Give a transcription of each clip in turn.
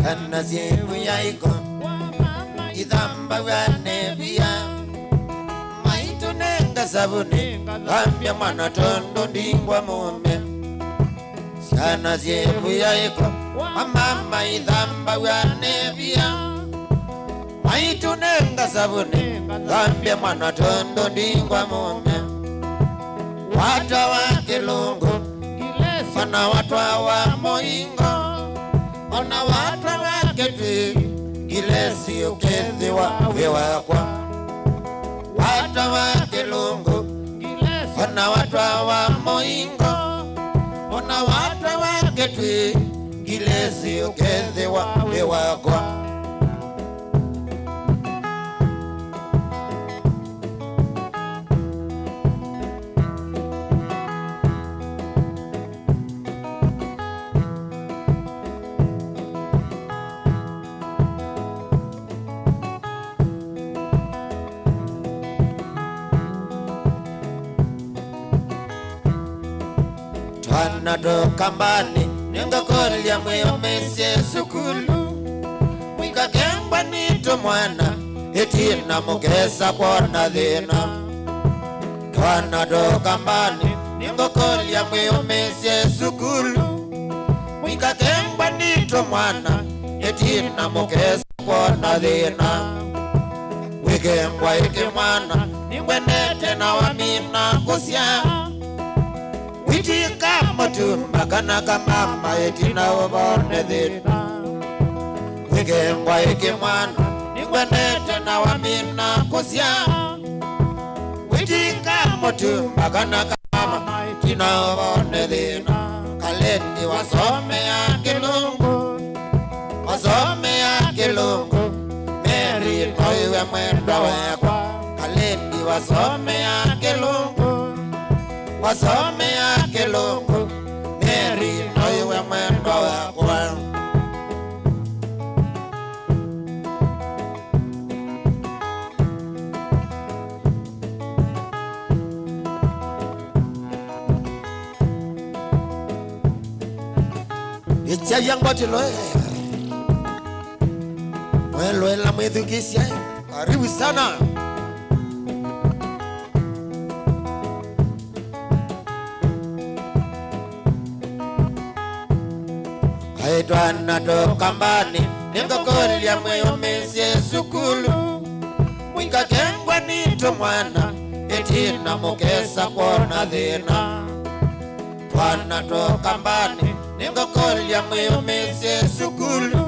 Shana zebu yaiko idamba wane via maitu nenga sabuni ambia mwana tondo ndingwa mume. Shana zebu yaiko mama idamba wane via maitu nenga sabuni ambia mwana tondo ndingwa mume. Wata wa Kilungu wana watu wa Moingo wana watu wa Ketwi Gilesi ukethi wa wewakwa. Watu wa Kilungu wana watu wa Moingo wana watu wa Ketwi Gilesi ukethi wa wewakwa. Twana do kambani ninga kolya mwe mesie sukulu mwika kemba nito mwana etina mugesa kwa dhina. Twana do kambani ninga kolya mwe mesie sukulu mwika kemba nito mwana etina mugesa kwa dhina. Wikembwa iki mwana ningwenete na wamina kusya Witika matumba kana kamama etina wabone dhina. Wikembwa iki mwana ningwenete na wamina kusya Witika matumba kana kamama etina wabone dhina. Kalendi wasome ya Kilungu wasome ya Kilungu Mary noiwe mwendo wekwa. Kalendi wasome ya Kilungu wasome ya Kilungu Mary noiwe mwendo wekwa. Icha yangote loe Mwelo ela mwedhukisya. Karibu sana. Twana do kambani ninga kolya mwe mesie sukulu mwika kengwa nito mwana etina mugesa kwa dhina. Twana do kambani ninga kolya mwe mesie sukulu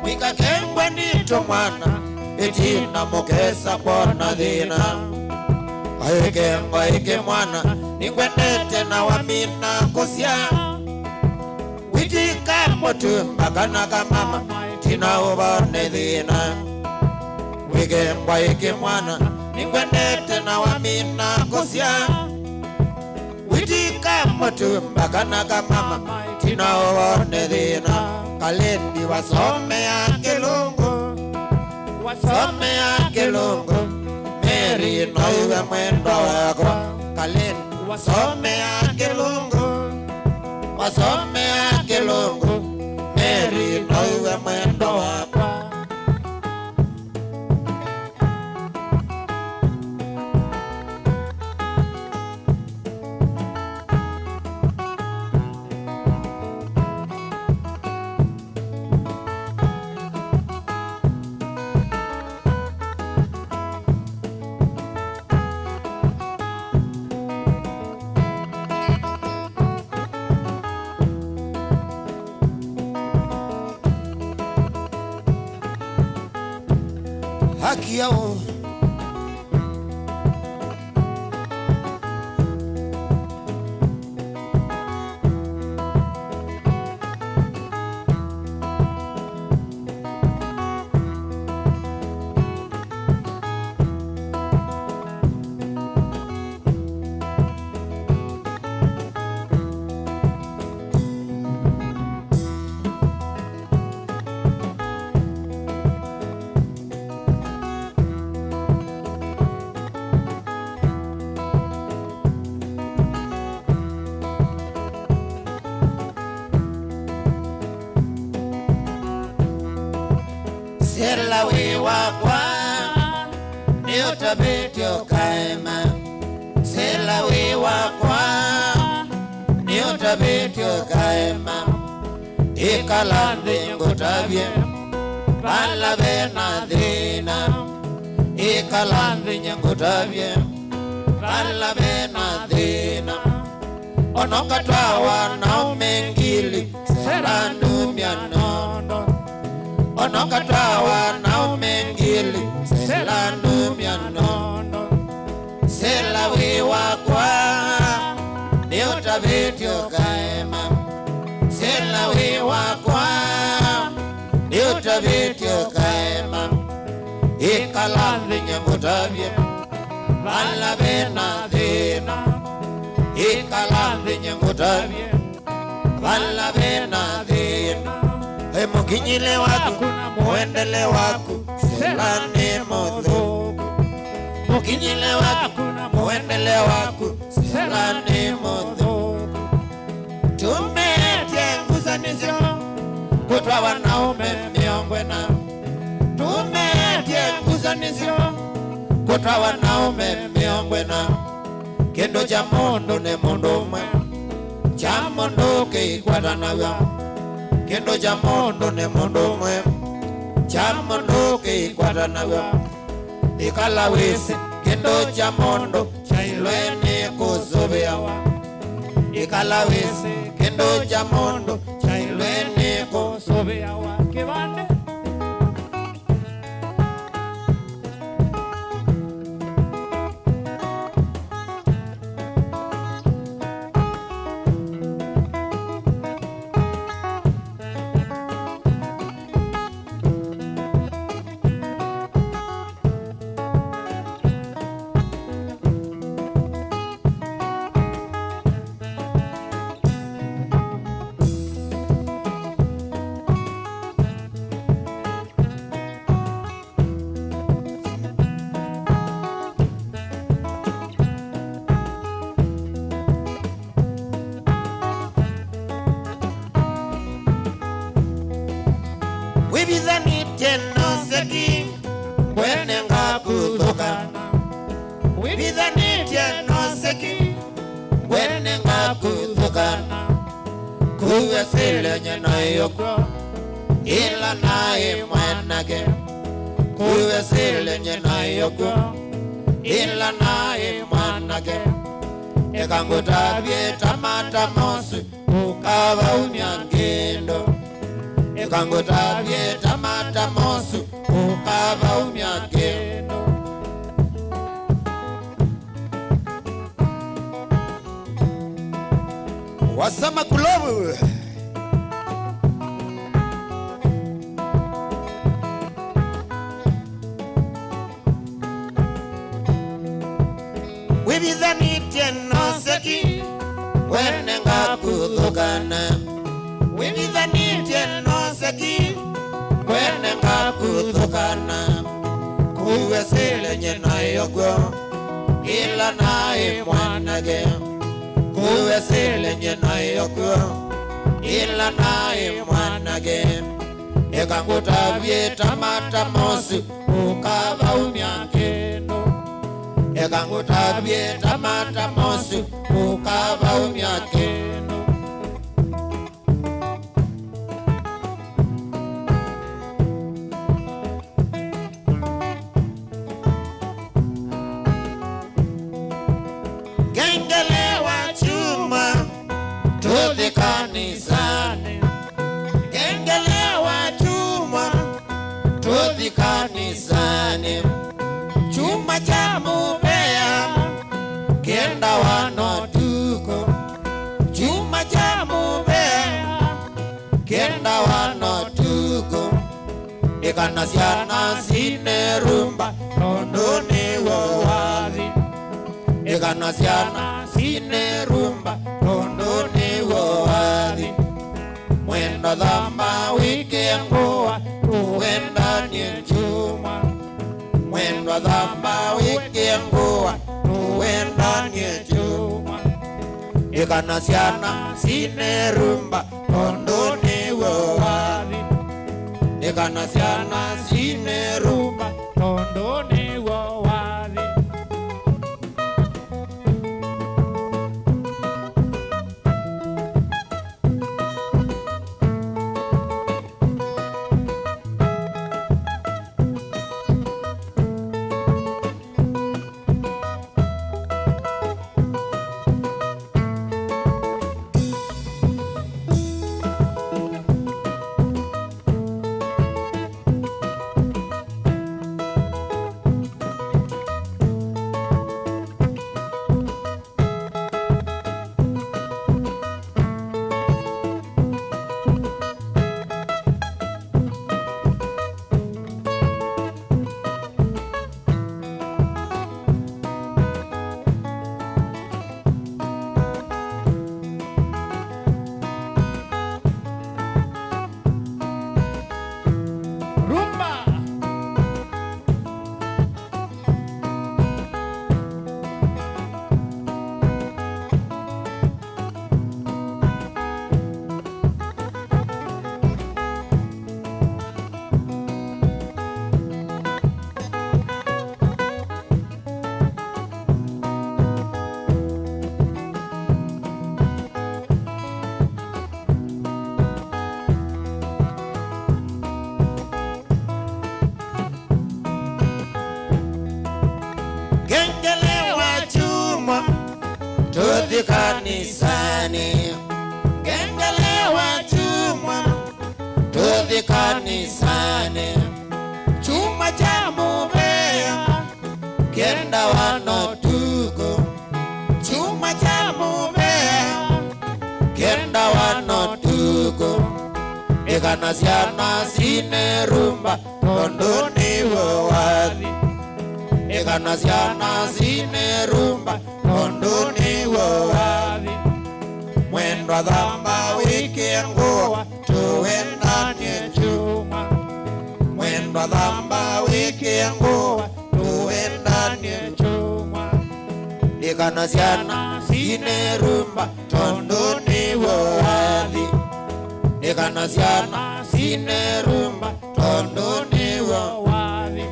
mwika kengwa nito mwana etina mugesa kwa dhina. Kengwa iki mwana ningwenete na wamina kusya Witika matumba kana kamama tina wabone dhina. Wikembwa iki mwana ningwenete na wamina kusya Witika matumba kana kamama tina wabone dhina. Kalendi wasome ya Kilungu wasome ya Kilungu Mary noiwe mwendo wekwa. Kalendi wasome ya Kilungu wasome ya Kilungu Mary noiwe mwendo wekwa. Haki yao sela we wakwa ni utabetio kaema sela we wakwa ni utabetio kaema ikalandhi ngutabye bala bena dhina ikalandhi ngutabye bala bena dhina onokatwa na umengili selandu mianondo onokatwa na umengili selandu mianondo sela we wakwa ni utabetio kaema sela we wakwa ni utabetio kaema ikalandhi ngutabye bala bena dhina ikalandhi ngutabye bala bena dhina mukinyile waku muendele waku selani modho mukinyile waku muendele waku selani modho tumetie nguzanizio kutwa wanaume miongwena tumetie nguzanizio kutwa wanaume miongwena kendo cha mondo ne mondo mwe cha mondo keikwata nawa kendo cha mondo ne mondo mwe cha mondo keikwata nawa ikala wese kendo cha mondo cha ilweni kusobeawa ikala wese kendo cha mondo cha ilweni kusobeawa kibande wibizani teno seki kwene ngakudhokana wibizani teno seki kwene ngakudhokana kuwe sile nyena yoko ila nae mwanake kuwe sile nyena yoko ila nae mwanake ekangutabye tamata mosu ukava umyangendo ekangutabye tamata mosu ukava umyangendo wasama kulobu wibizani teno seki wene ngakudhokana wibizani teno seki wene ngakudhokana kuwe sile nyena yoko ila nae mwanage kuwe sile nyena yoko ila nae mwanage ekangutabye tamata mosu ukava umyangendo ekangutabye tamata mosu ukava umyangendo gengele wa chuma tudhi kanisani gengele wa chuma tudhi kanisani chuma cha mubea kenda wano tuko chuma cha mubea kenda wano tuko ikanasiana sine rumba tondoni wawazi ikanasiana sine rumba tondoni wawazi mwendo dhamba wiki ngoa tuwenda nye chuma mwendo dhamba wiki ngoa tuwenda nye chuma ikanasiana sine rumba tondoni wawazi ikanasiana sine kanisani, ngengele wa chuma, tuthi kanisani, chuma cha mubea, kenda wano tuko, chuma cha mubea, kenda wano tuko, ikana siana sine rumba, tondoni wawadhi, ikana siana sine rumba, tondoni wawadhi, mwendo dhamba wiki nguwa, tuendanie chuma, mwendo dhamba wiki nguwa, tuendanie chuma, ikana siana sine rumba, tondoni wawadhi, ikana siana sine rumba, tondoni wawadhi.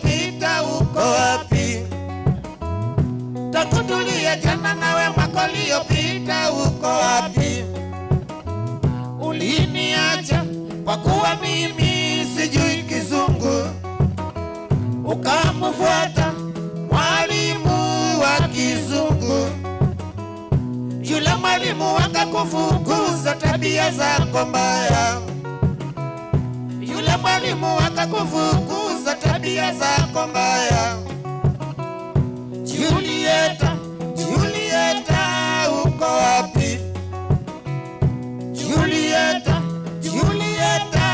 Pita uko wapi? Takutulia jana nawe mwaka uliopita uko wapi? Uliniacha kwa kuwa mimi sijui kizungu, ukamfuata mwalimu wa kizungu, yule mwalimu akakufukuza tabia zako mbaya, yule mwalimu akakufukuza tabia zako mbaya. Julieta, Julieta uko wapi? Julieta, Julieta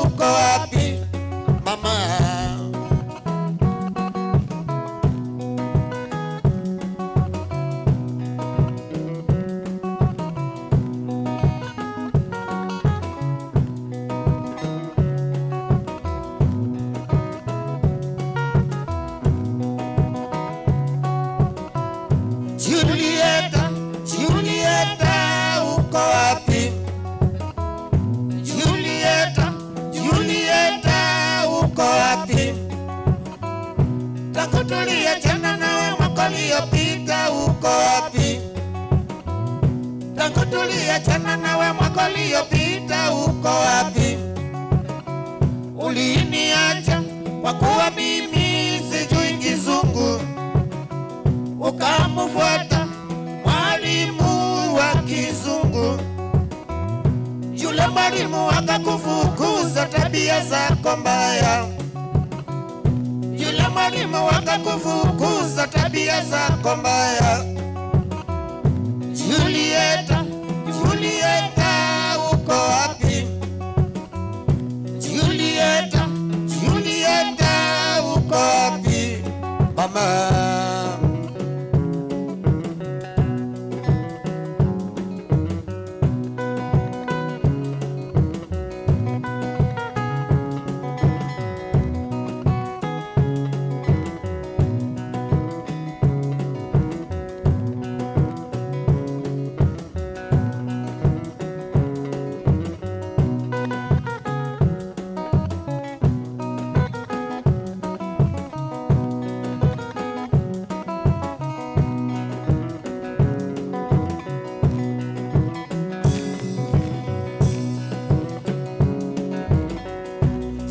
uko wapi? Mama Julieta, Julieta uko wapi? Julieta, Julieta uko wapi? Takutulia jana nawe mwaka uliopita uko wapi? Takutulia jana nawe mwaka uliopita uko wapi? Uliniacha kwa kuwa mimi sijui kizungu, ukamfuata mwalimu wa kizungu, yule mwalimu akakufukuza tabia zako mbaya, yule mwalimu akakufukuza tabia zako mbaya. Julieta, Julieta uko wapi? Julieta, Julieta uko wapi? Mama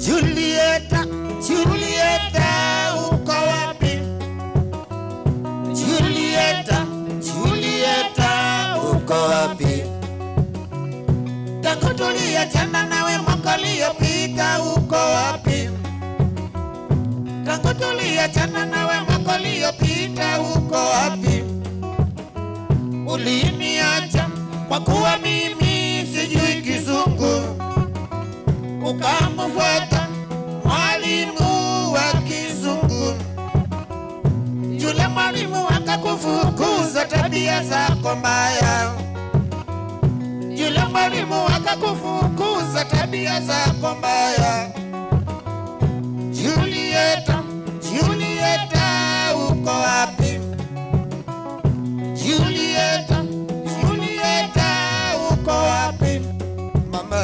Julieta, Julieta uko wapi? Julieta, Julieta uko wapi? tangu tuliachana nawe mwaka uliopita uko wapi? Tangu tuliachana nawe mwaka uliopita uko wapi? Uliniacha kwa kuwa mimi sijui Kizungu, ukamfuata mwalimu wa Kizungu. Yule mwalimu akakufukuza tabia zako mbaya. Yule mwalimu akakufukuza tabia zako mbaya. Julieta, Julieta uko wapi? Julieta, Julieta uko wapi? Mama,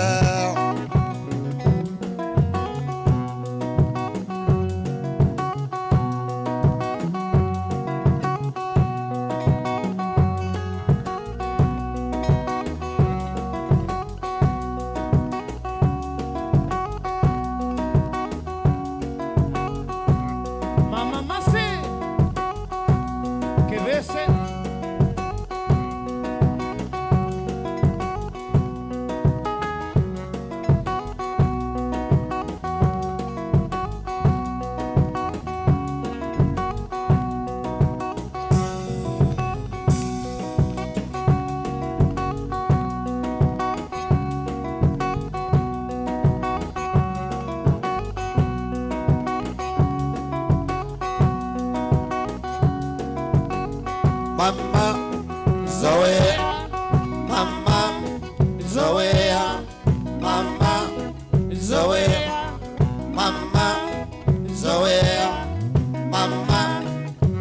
Mama Zoea, Mama Zoea, Mama Zoea, Mama Zoea, Mama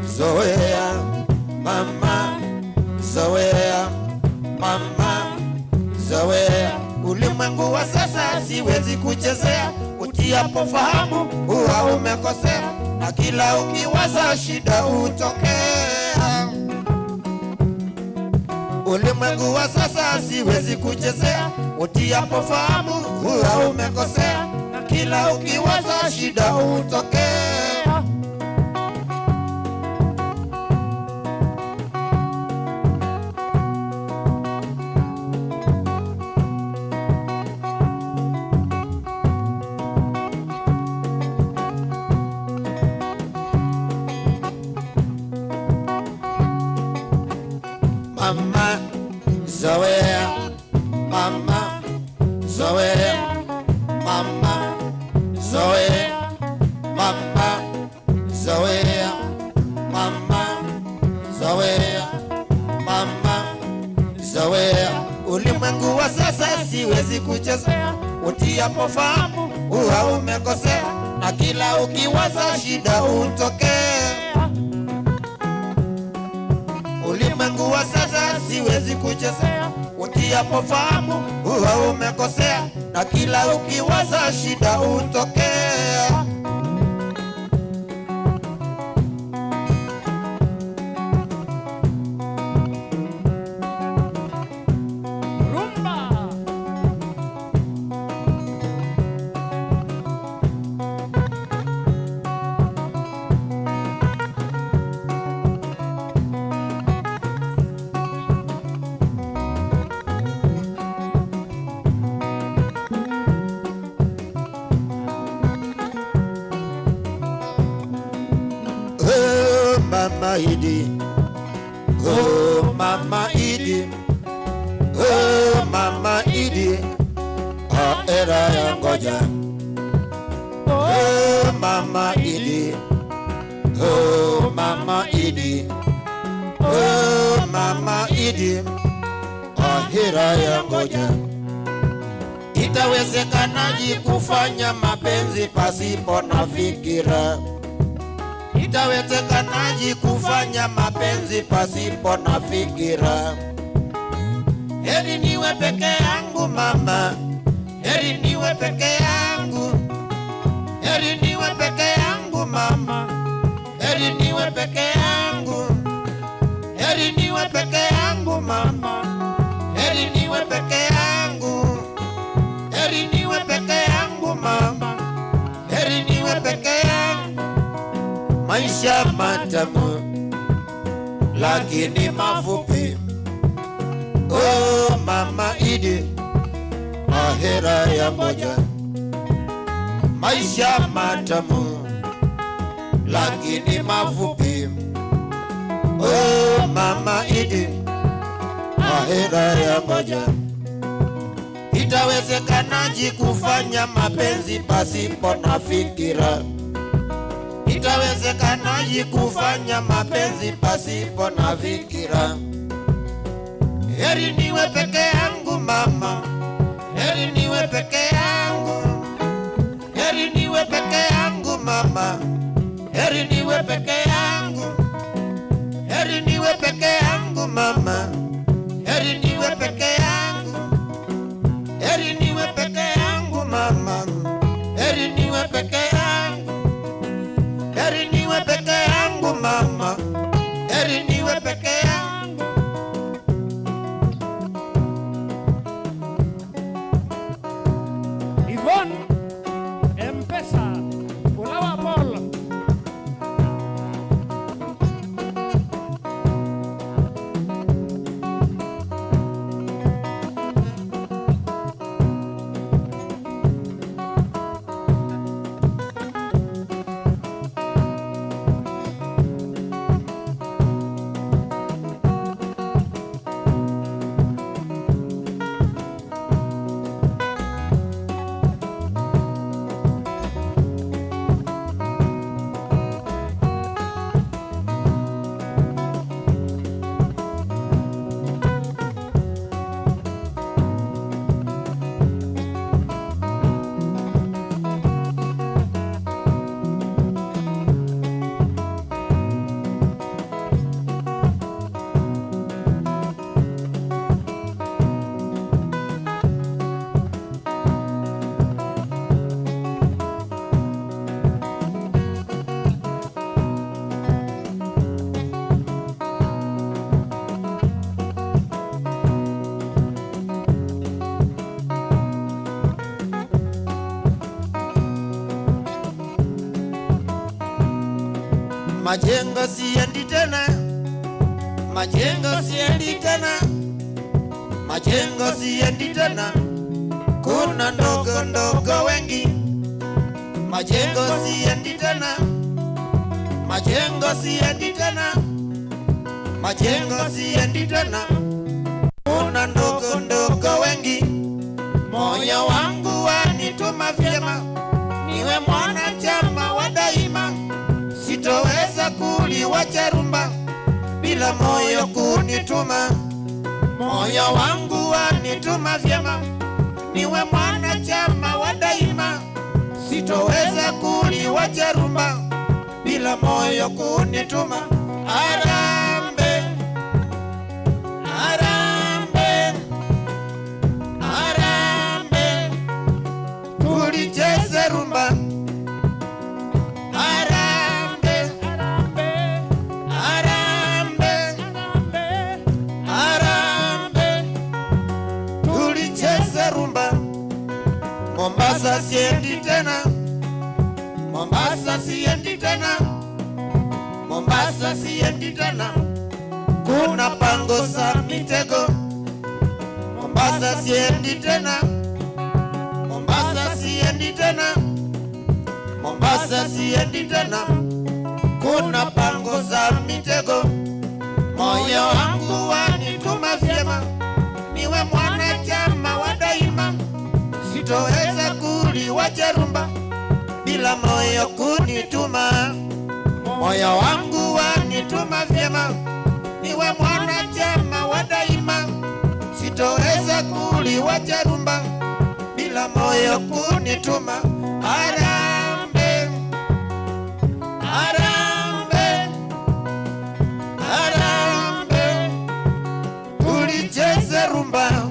Zoea, Mama Zoea, Mama Zoea. Ulimwengu wa sasa siwezi kuchezea, utiapo fahamu huwa umekosea, na kila ukiwaza shida utokea. Ulimwengu wa sasa siwezi kuchezea, utiapo fahamu huwa umekosea, na kila ukiwaza shida utokea. Mama Zoea, Mama Zoea, Mama Zoea, Mama Zoea, Mama Zoea, Mama Zoea. Ulimwengu wa sasa siwezi kuchezea, utiapo fahamu huwa umekosea, na kila ukiwaza shida utokea. Ulimwengu wa sasa siwezi kuchezea, utiapo fahamu huwa umekosea, na kila ukiwaza shida utokea. Mama Idi, oh Mama Idi, oh Mama Idi, era ya ngoja. Oh Mama Idi, oh Mama Idi, oh Mama Idi, era ya ngoja. Itawezekanaje kufanya mapenzi pasipo na fikira? Itawezekanaje kufanya mapenzi pasipo na fikira? Heri niwe peke yangu mama, heri niwe peke yangu, heri niwe peke yangu mama, heri niwe peke yangu, heri niwe peke yangu mama, heri niwe peke yangu, heri niwe peke yangu mama, heri niwe peke yangu. Maisha matamu lakini mafupi. Oh Mama Idi, ahera ya moja, maisha matamu lakini mafupi. Oh mama Idi, ahera ya moja. Itawezekanaje kufanya mapenzi pasipo na fikira? Itawezekanaje kufanya mapenzi pasipo na fikira? Heri niwe peke yangu mama, heri niwe peke yangu, heri niwe peke yangu mama, heri niwe peke yangu, heri niwe peke yangu mama, heri niwe peke yangu, heri niwe peke yangu mama, heri niwe peke yangu, heri niwe peke yangu mama, heri niwe peke yangu. M-Pesa, Ulawa Mall. Majengo siendi tena, majengo siendi tena, majengo siendi tena, kuna ndogo ndogo wengi. Majengo siendi tena, majengo siendi tena, majengo siendi tena, kuna ndogo ndogo wengi. Moyo wangu wanituma vyema, niwe mwanachama wa daima. Sitoweza kuliwacha rumba bila moyo kunituma. Moyo wangu wanituma vyema, niwe mwanachama wa daima. Sitoweza kuliwacha rumba bila moyo kunituma. Arambe, arambe, arambe, tulicheze rumba. Mombasa siendi tena, Mombasa siendi tena, Mombasa siendi tena, kuna pango za mitego. Mombasa siendi tena, Mombasa siendi tena, Mombasa siendi tena, kuna pango za mitego. Moyo wangu wanituma vyema, niwe mwanachama wa daima. Sitoweza kuliwacha rumba bila moyo kunituma. Moyo wangu wanituma vyema, niwe mwanachama wa daima. Sitoweza kuliwacha rumba bila moyo kunituma. Arambe, arambe, arambe, tulicheze rumba.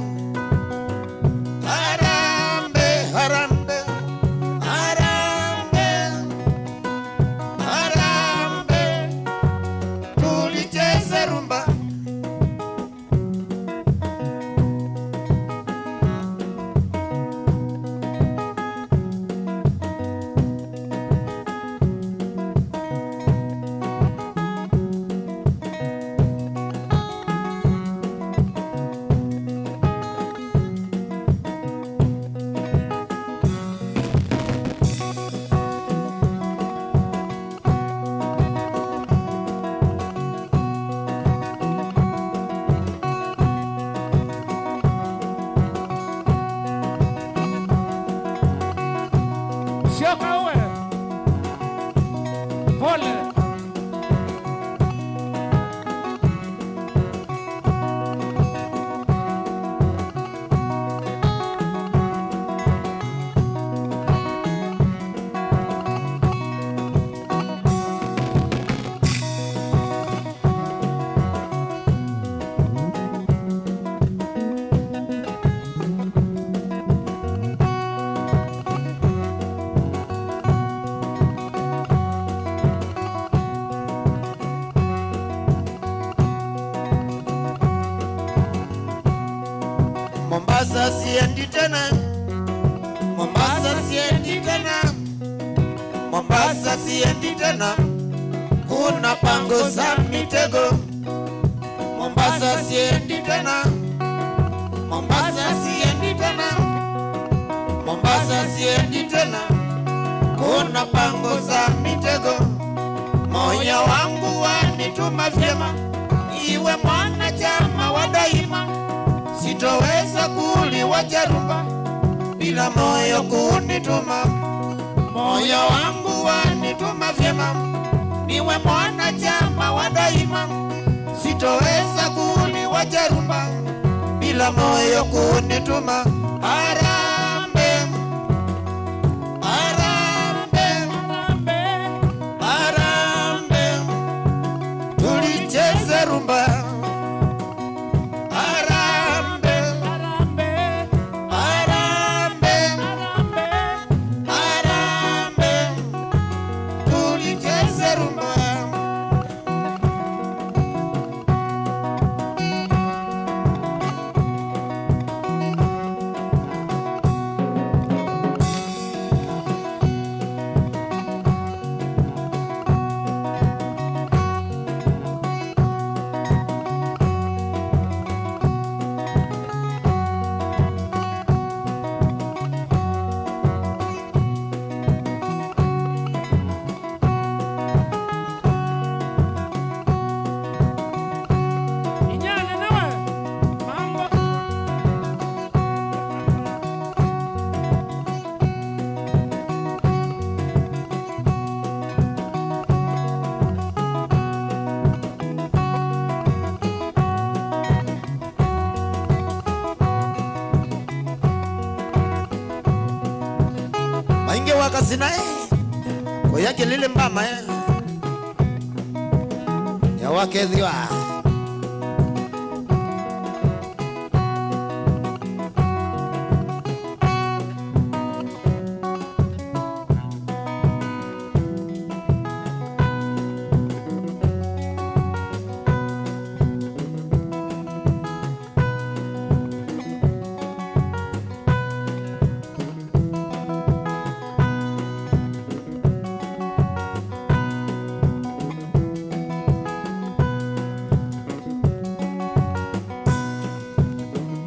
Choka uwe. Pole. Mombasa siendi tena, Mombasa siendi tena, Mombasa siendi tena, kuna pango za mitego. Mombasa siendi tena, Mombasa siendi tena, Mombasa siendi tena, kuna pango za mitego. Moyo wangu wanituma vyema, iwe mwanachama wa daima. Sitoweza kuliwacha rumba bila moyo kunituma. Moyo wangu wanituma vyema, niwe mwanachama wa daima. Sitoweza kuliwacha rumba bila moyo kunituma. Harambee, harambee, harambee, tulicheze rumba. Inge wakasina kwa yake lile mbama ya wakedhiwa.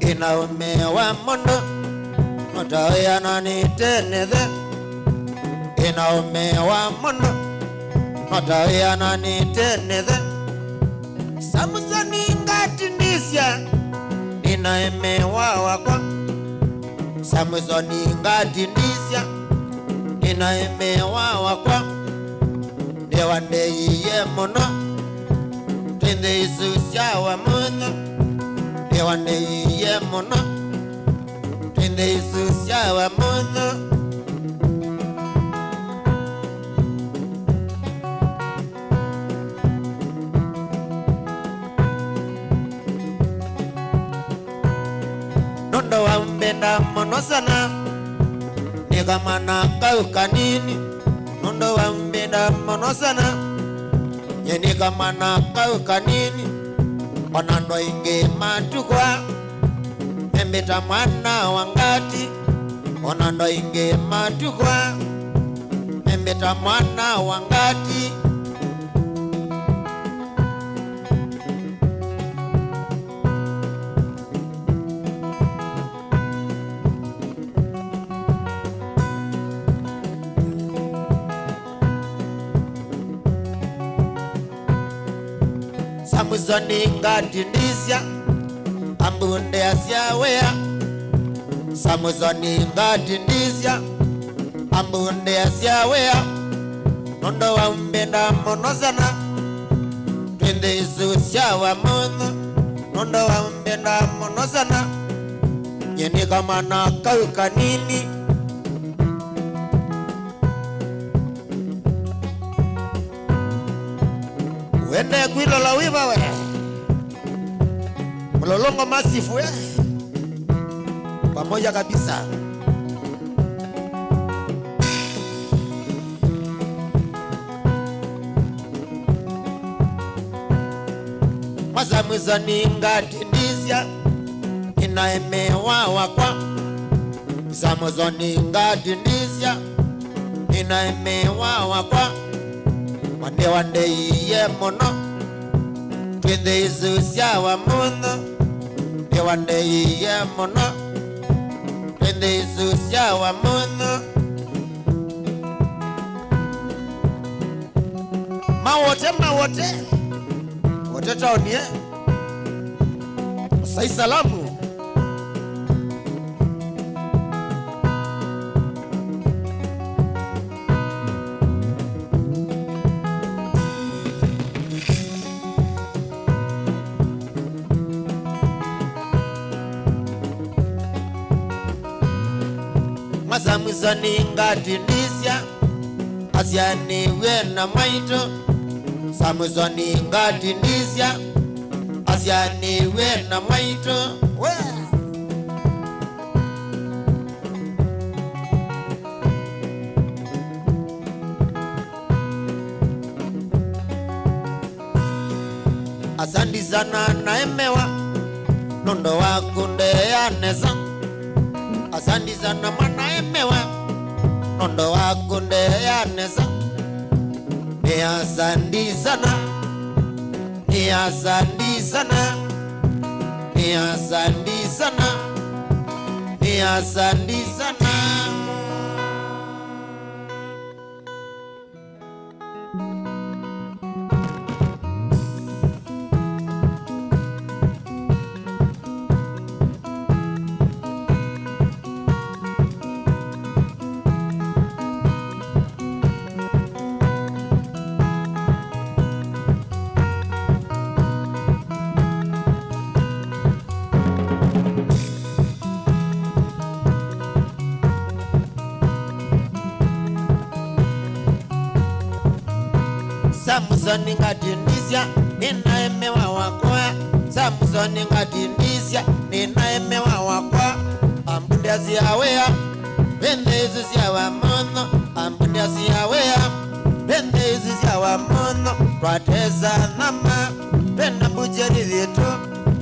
Inaumewa mondo notaya nani tenethe. Inaumewa mondo notaya nani tenethe. Samusoni ngatindisya inaemewa wakwa. Samusoni ngatindisya inaemewa wakwa. Dewande iye mono tende isusya wa mono. Dewande iye mono tende isusya wa mono. Nondo wa mbenda mono sana nikamana kaukanini. Nondo wa mbenda mono sana nikamana kaukanini. Onando inge matukwa embeta mwana wangati. Onando inge matukwa embeta mwana wangati. Samusoni ngatindisya ambunde asyawea. Samusoni ngatindisya ambunde asiawea nondo wa mbenda monozana twende sushawa mono nondo wa mbenda monozana yeni kama na kauka nini wende kuilola wiva we mlolongo masifu we pamoja kabisa. Maza ngati ndizya inaemewa wakwa zamozoni ngati ndizya inaemewa wakwa wande iye mono twende izusya wa mono wande iye mono twende izusya wa mono mawote wote taonie sai salamu mazamuzani ngati ndizya asyaniwe na maito samuzani ngati ndizya asyaniwe na maito we asandizana naemewa nondo wakunde yaneza asandizana mwanaemewa nondo wakunde yaneza asandizana asandizana asandizana asandizana Samuzoni ngati ndizya ninaemewa wakwa Samuzoni ngati ndizya ninaemewa wakwa ambunde asiyawea pende izi syawa mono ambunde asiyawea pende izi syawa mono twateza nama pena mbujeri vitu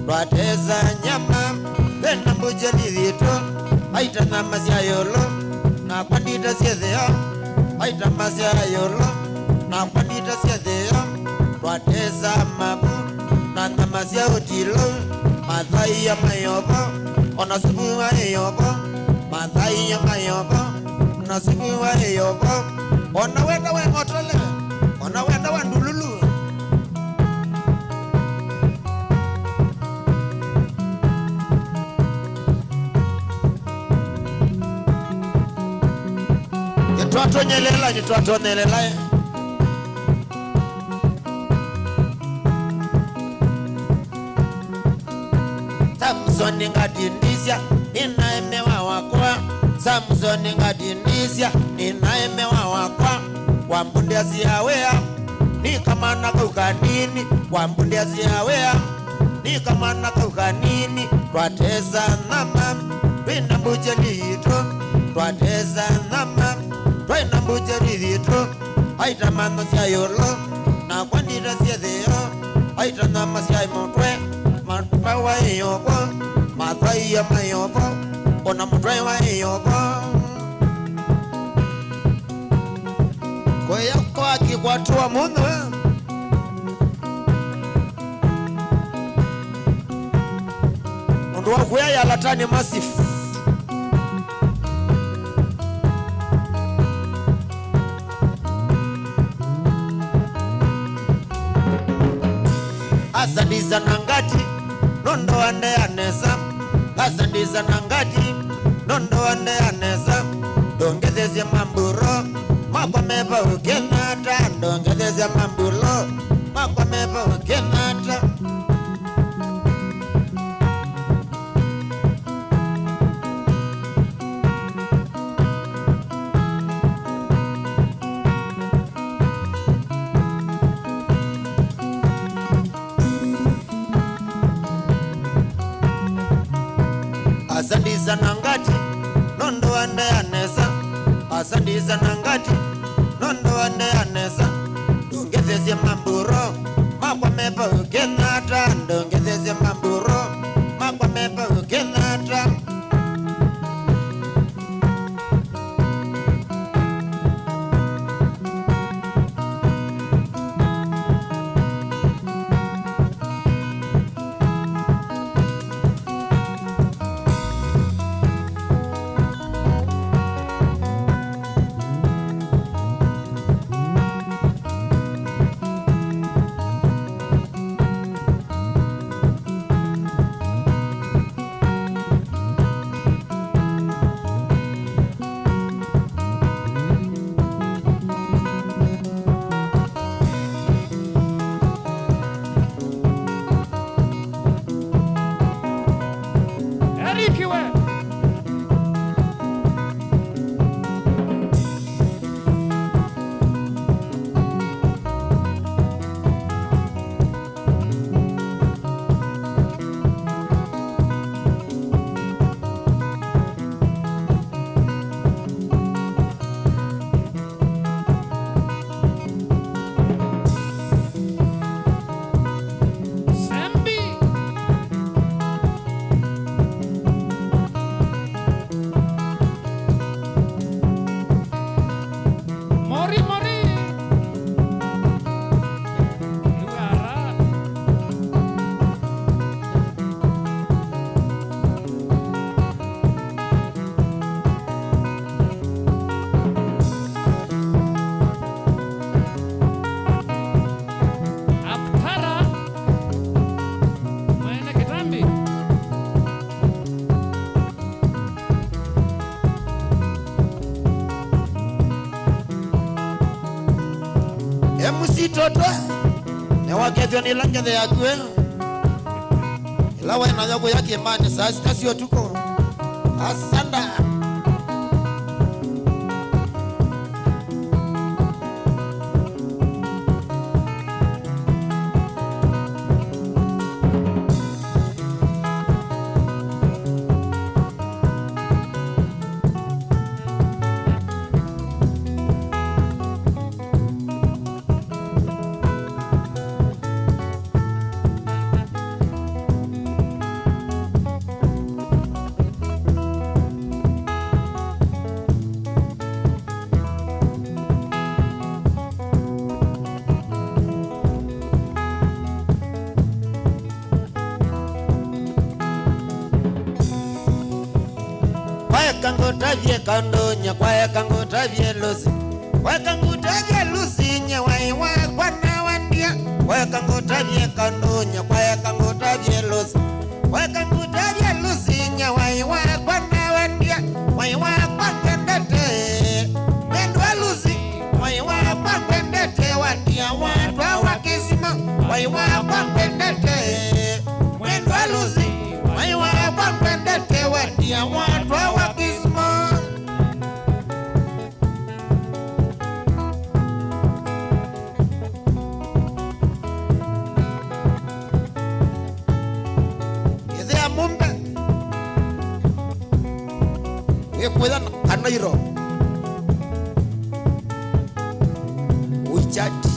twateza nyama pena mbujeri vitu aita nama syayolo na kwandita syetheo aita masyayolo na kwandita syetheo twateza mabu na nama sya utilo mathai ya mayobo ona subu wa yobo mathai ya mayobo na subu wa yobo ona wenda we ngotole ona wenda wa ndululu Twatonyelelae Samuzoni ngati ndizya ninaemewa wakwa Samuzoni ngati ndizya ninaemewa wakwa wambunde asiyawea ni kama nakauka nini wambunde asiyawea ni kama nakauka nini twateza nama twina mbujeli hito twateza nama twina mbujeli hito aita mano syayolo na kwandita syetheo aita nama syayimotwe matwe wa yobo mathai ya mayobo ona mutwe wa yobo kwa yako akikwatua muno ndo wakuya ya latani masifu asandiza nangati nondo ande anesa asandiza nangati nondo ande anesa dongezeze mamburu Makwameba ukenata ndongezeze mambulo. Makwameba ukenata. Asandiza nangati nondo ande anesa. Asandiza nangati nondo ande anesa. Ndongezeze mamburo. Makwameba ukenata ndongezeze mamburo. Makwameba ukenata. Emusitoto newakethyo nilangethe yakwe ila wena yako yake imani sasa sio tuko asanda Kangotavye kandonya kwa kangotavye lusi. Kwa kangotavye lusi nyewai wakwa na wandia. Kwa kangotavye kandonya kwa kangotavye lusi. Kwa kangotavye lusi nyewai wakwa na wandia. Wai wakwa kwendete mwendwa lusi. Wai wakwa kwendete wandia wadwa wakisima. Wai wakwa kwendete mwendwa lusi. Wai wakwa kwendete wandia wadwa wakisima. Puedan anairo uichati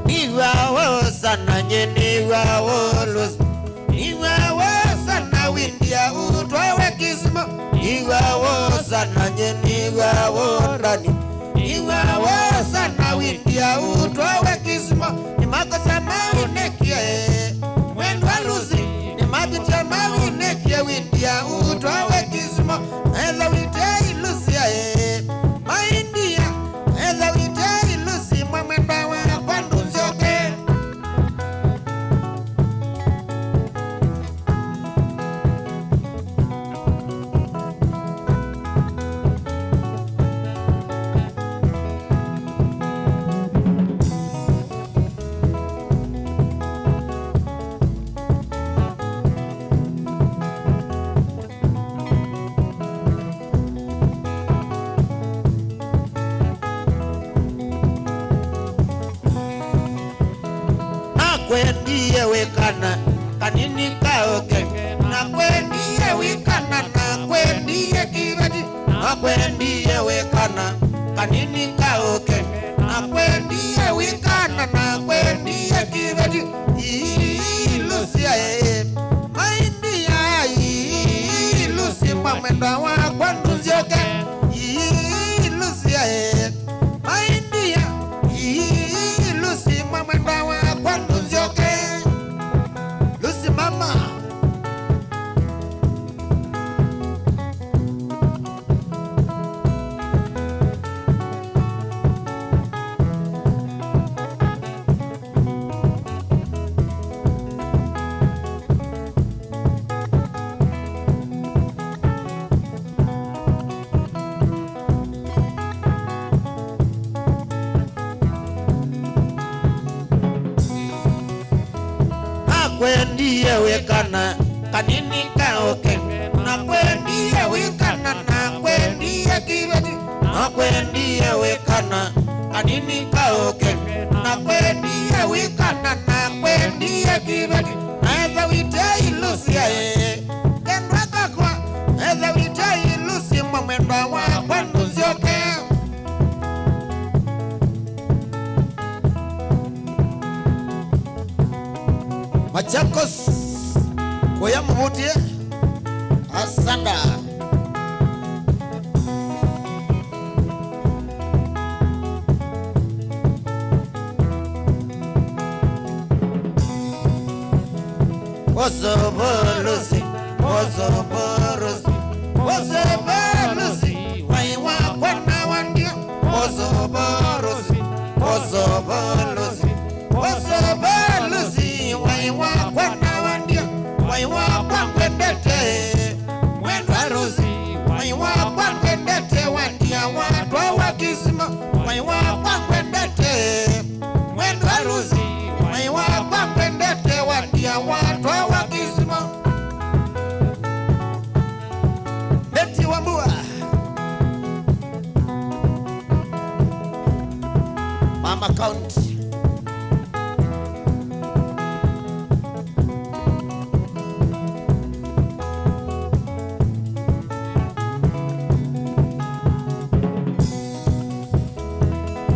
niwa sana nyeniwa los niwa sana windia utwawe kismo niwa sana nyeniwa ndani niwa sana windia utwawe kismo ni makosa maunekie mwendwa lusi ni mabita maunekie windia utwawe kismo edha witei lusi maindia edha witei lusi mwemwenda wa kwandu nzoke nakwendiye wekana kanini kaoke nakwendiye wekana nakwendiye kibati nakwendiye wekana kanini kaoke nakwendiye wekana nakwendiye kibati ilusia maindia ilusi mamenda wa kwanuzioke ilusia maindia ilusi mamenda wa kwanuzioke lusi mama nakwendiye wekana kanini kaoke nakwendiye wekana nakwendiye kibeti nakwendiye wekana kanini kaoke nakwendiye wekana nakwendiye kibeti naeza witei lusia kendwaka kwa naeza witei lusi mwamenda wa kwanuzioke Machakos Koya Mubutie Asanda Osobolusi Osobolusi Osobolusi Waiwa kwana wandia Osobolusi Osobolusi Osobolusi Waiwa kwana wandia Waiwa kwendete Mwendwa Rosi Waiwa kwendete wandia Wadwa wakizima Waiwa kwendete Mwendwa Rosi Waiwa kwendete wandia Wadwa wakizima Beti Wambua Mama County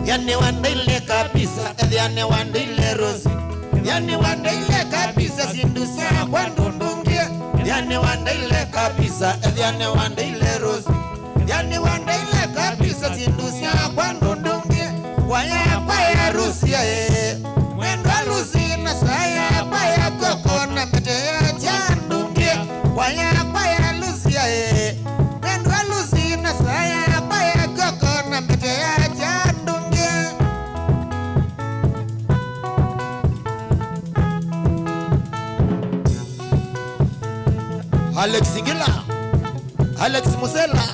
Yani wandile kabisa, yani wandile Rosi, yani wandile kabisa, sindusia kwa ndundungia, yani wandile kabisa, yani wandile Rosi, yani wandile kabisa, sindusia kwa ndundungia, waya kwa ya Rusia mwendo Lusi na saya kwa ya koko na mete ya chandungia, waya kwa ya Lusia mwendo Lusi na saya kwa ya koko na mete ya chandungia. Alex Gila, Alex Musela,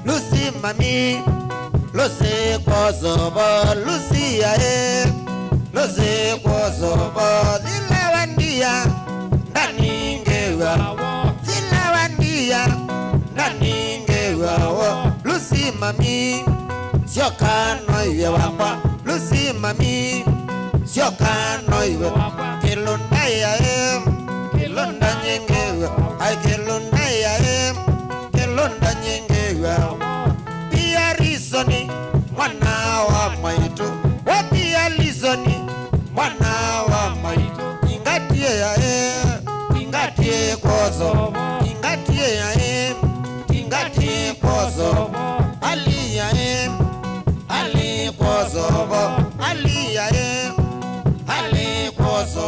Lucy Mami. Lucy Kosovo, Lucia Lucy Kosovo, Zilawandia, Naningewa, Zilawandia, Naningewa, Lucy Mami, Siokano Yewapa, Lucy Mami, Siokano Yewapa, Kilundaya Kilunda Nyengewa, I Kilundaya Kilunda Nyengewa. Lizoni mwana wa maitu wapia Lizoni mwana wa maitu ingatie kozo ingatie kozo ali kozo ali kozo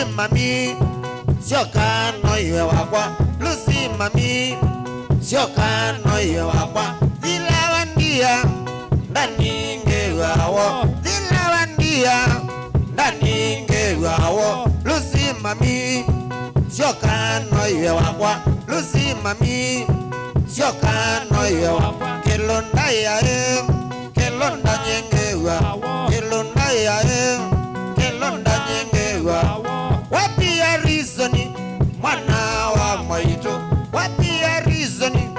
Lucy mami sio kano iwe wakwa Lucy mami sio kano iwe wakwa Dilawandia ndani ngewawo Dilawandia ndani ngewawo Lucy mami sio kano iwe wakwa Lucy mami sio kano iwe wakwa Kelonda ya kelonda nyengewa Kelonda ya kelonda nyengewa Wapi ya reasoni mwana wa maito Wapi ya reasoni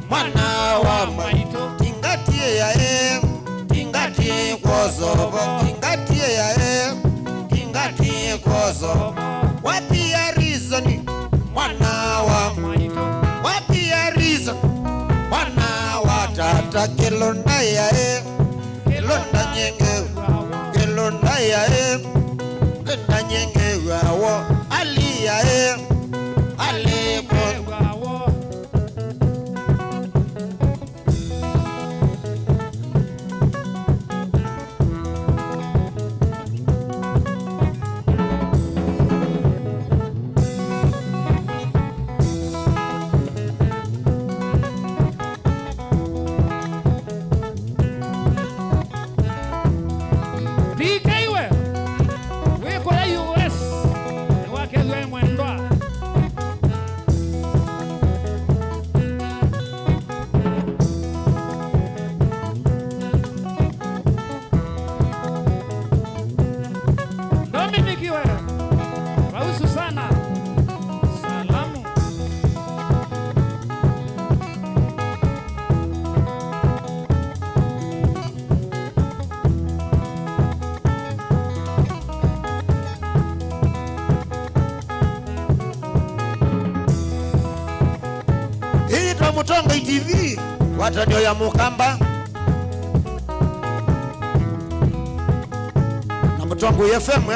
mwana wa maito Tingatie ya tingatie kozobo Tingatie ya tingatie kozobo Wapi ya reasoni mwana wa maito Wapi ya reasoni mwana wa tata Kelonda ya kelonda nyengewa Kelonda ya kelonda nyengewa wo Ali ya Ali kwa Mutongo TV watanyo ya Mukamba na Mutongo FM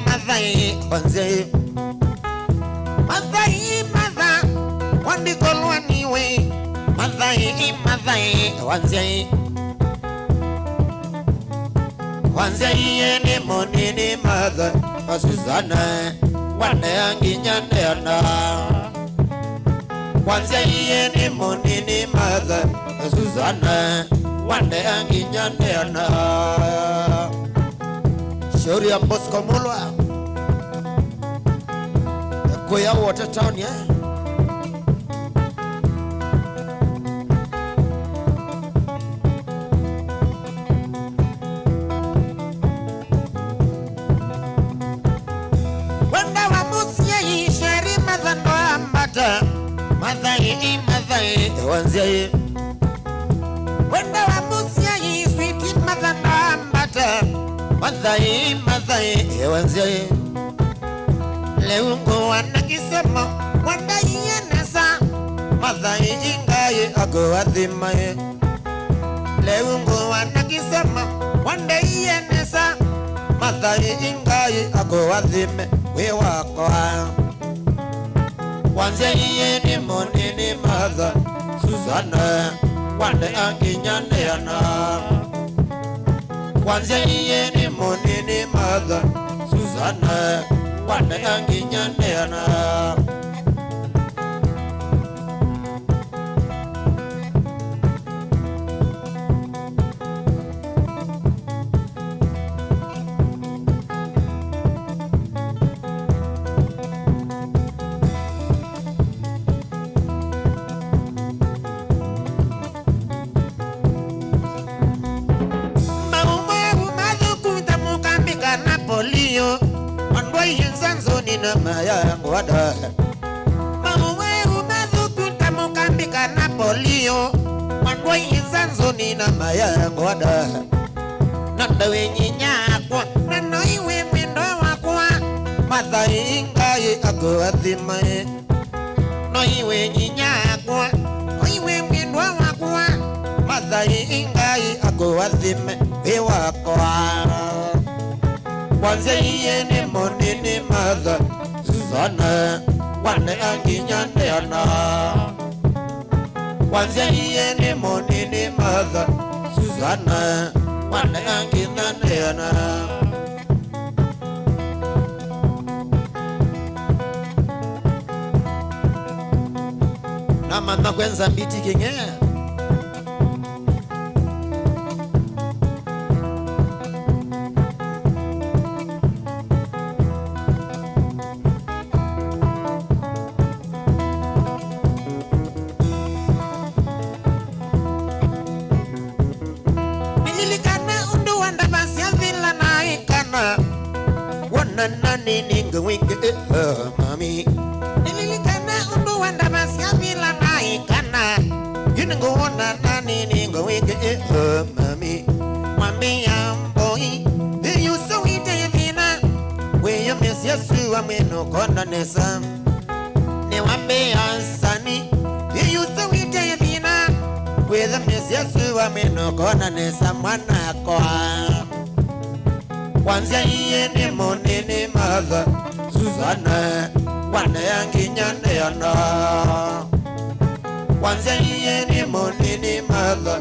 Madai kwanze Madai wandikolo waniwe Madhai wanzai ene monini madha Suzana wane anginyandena wanzai ene monini madha Suzana wane anginyandena shauri ya Bosco Mulwa Koya Watertown ya Madhai wanzai wenda wa musia yi sweet mother ambata Madhai wanzai leungo wanakisema wanda yenesa Madhai ingai ako adhimaye leungo wanakisema wanda yenesa Madhai ingai ako adhime we wako wanzai ene monini madha Suzana wande anginyandeana wanzai ene monini madha Suzana wande anginyandeana na maya ngwada mawe unazukuta mukambika na polio mandwa yinzanzo ni na maya ngwada nandawe nyinyakwa nanoiwe mwendo wakwa Madhai ingai ako adhimae noiwe nyinyakwa noiwe mwendo wakwa Madhai ingai ako adhime we wakwa wanzai ene monini madha Suzana wane anginyandeana wanzai ene monini madha Suzana wane anginyandeana na mama kwenza biti kingea ninga winga mami nilikana undu wanda masya bila naikana yinga wona nani ninga winga mami mami boy you so itena we you miss yesu ameno kona nesa ne wambe ansani you so itena we the miss yesu ameno kona nesa mwana kwa wanzai ene monini madha Suzana wane anginyandeana wanzai ene monini madha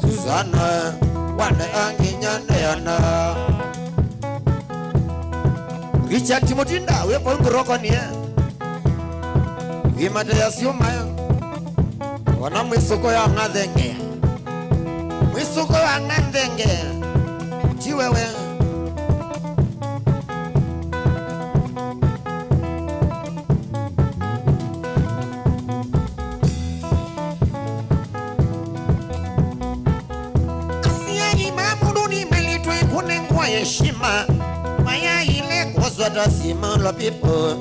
Suzana wane anginyandeana Richard Timotinda wepo ngoroko niye wimate ya siumaya wana mwisoko ya ngadhenge mwisoko ya ngadhenge chiwewe heshima maya ile kozwa sima la people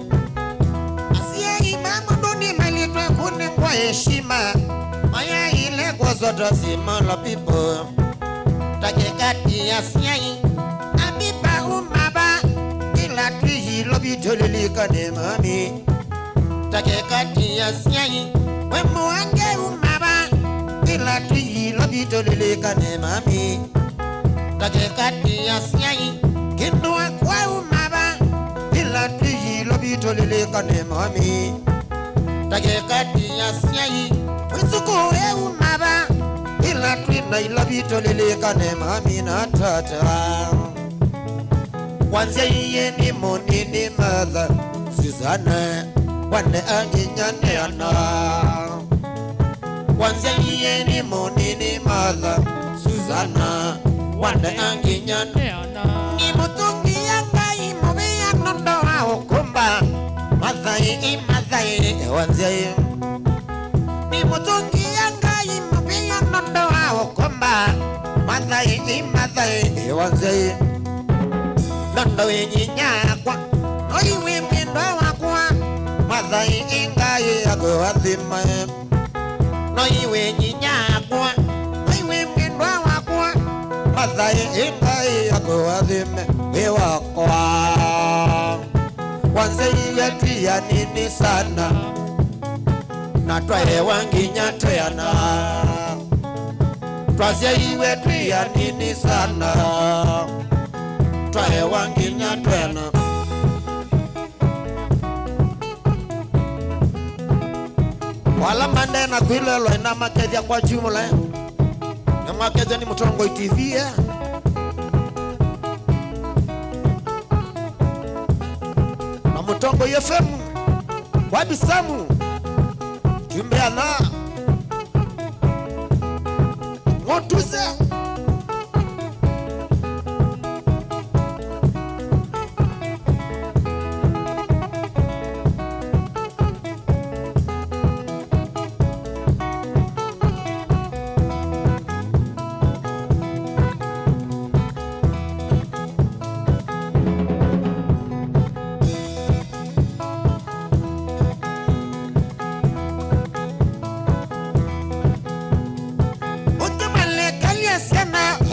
asia imamu doni malitwe kune kwa heshima maya ile kozwa sima la people takekati asia abiba umaba ila tuhi lobi tolelika ne mami takekati asia we muange umaba ila tuhi lobi tolelika ne mami takekati asiai kinua kwa umaba ila tuyi lobito leleka ne mami takekati asiai wisuko na ilabito lilikane mami na tata kwanza iye ni monini mother Susanna wane anginyane ana kwanza iye ni monini mother Susanna wane anginyane ana ni mutungi yanga imobe ya nondo okumba madai kwanza iye ni mutungi yanga imobe ya nondo okumba madai kwanza iye nondo wenyinyakwa oiwe mwendo wakwa madai ingai agoathima noiwe nyinyakwa oiwe mwendo wakwa madai ingai agoathime wakwa kwanza iwe pia nini sana na twaewa nginya tweana twazia iwe pia nini sana twaewa nginya tweana wala mande na kwilelo ina makethia kwa jumla na makethia ni Mutongo TV na Mutongo FM kwa bisamu tumbeana ngotuze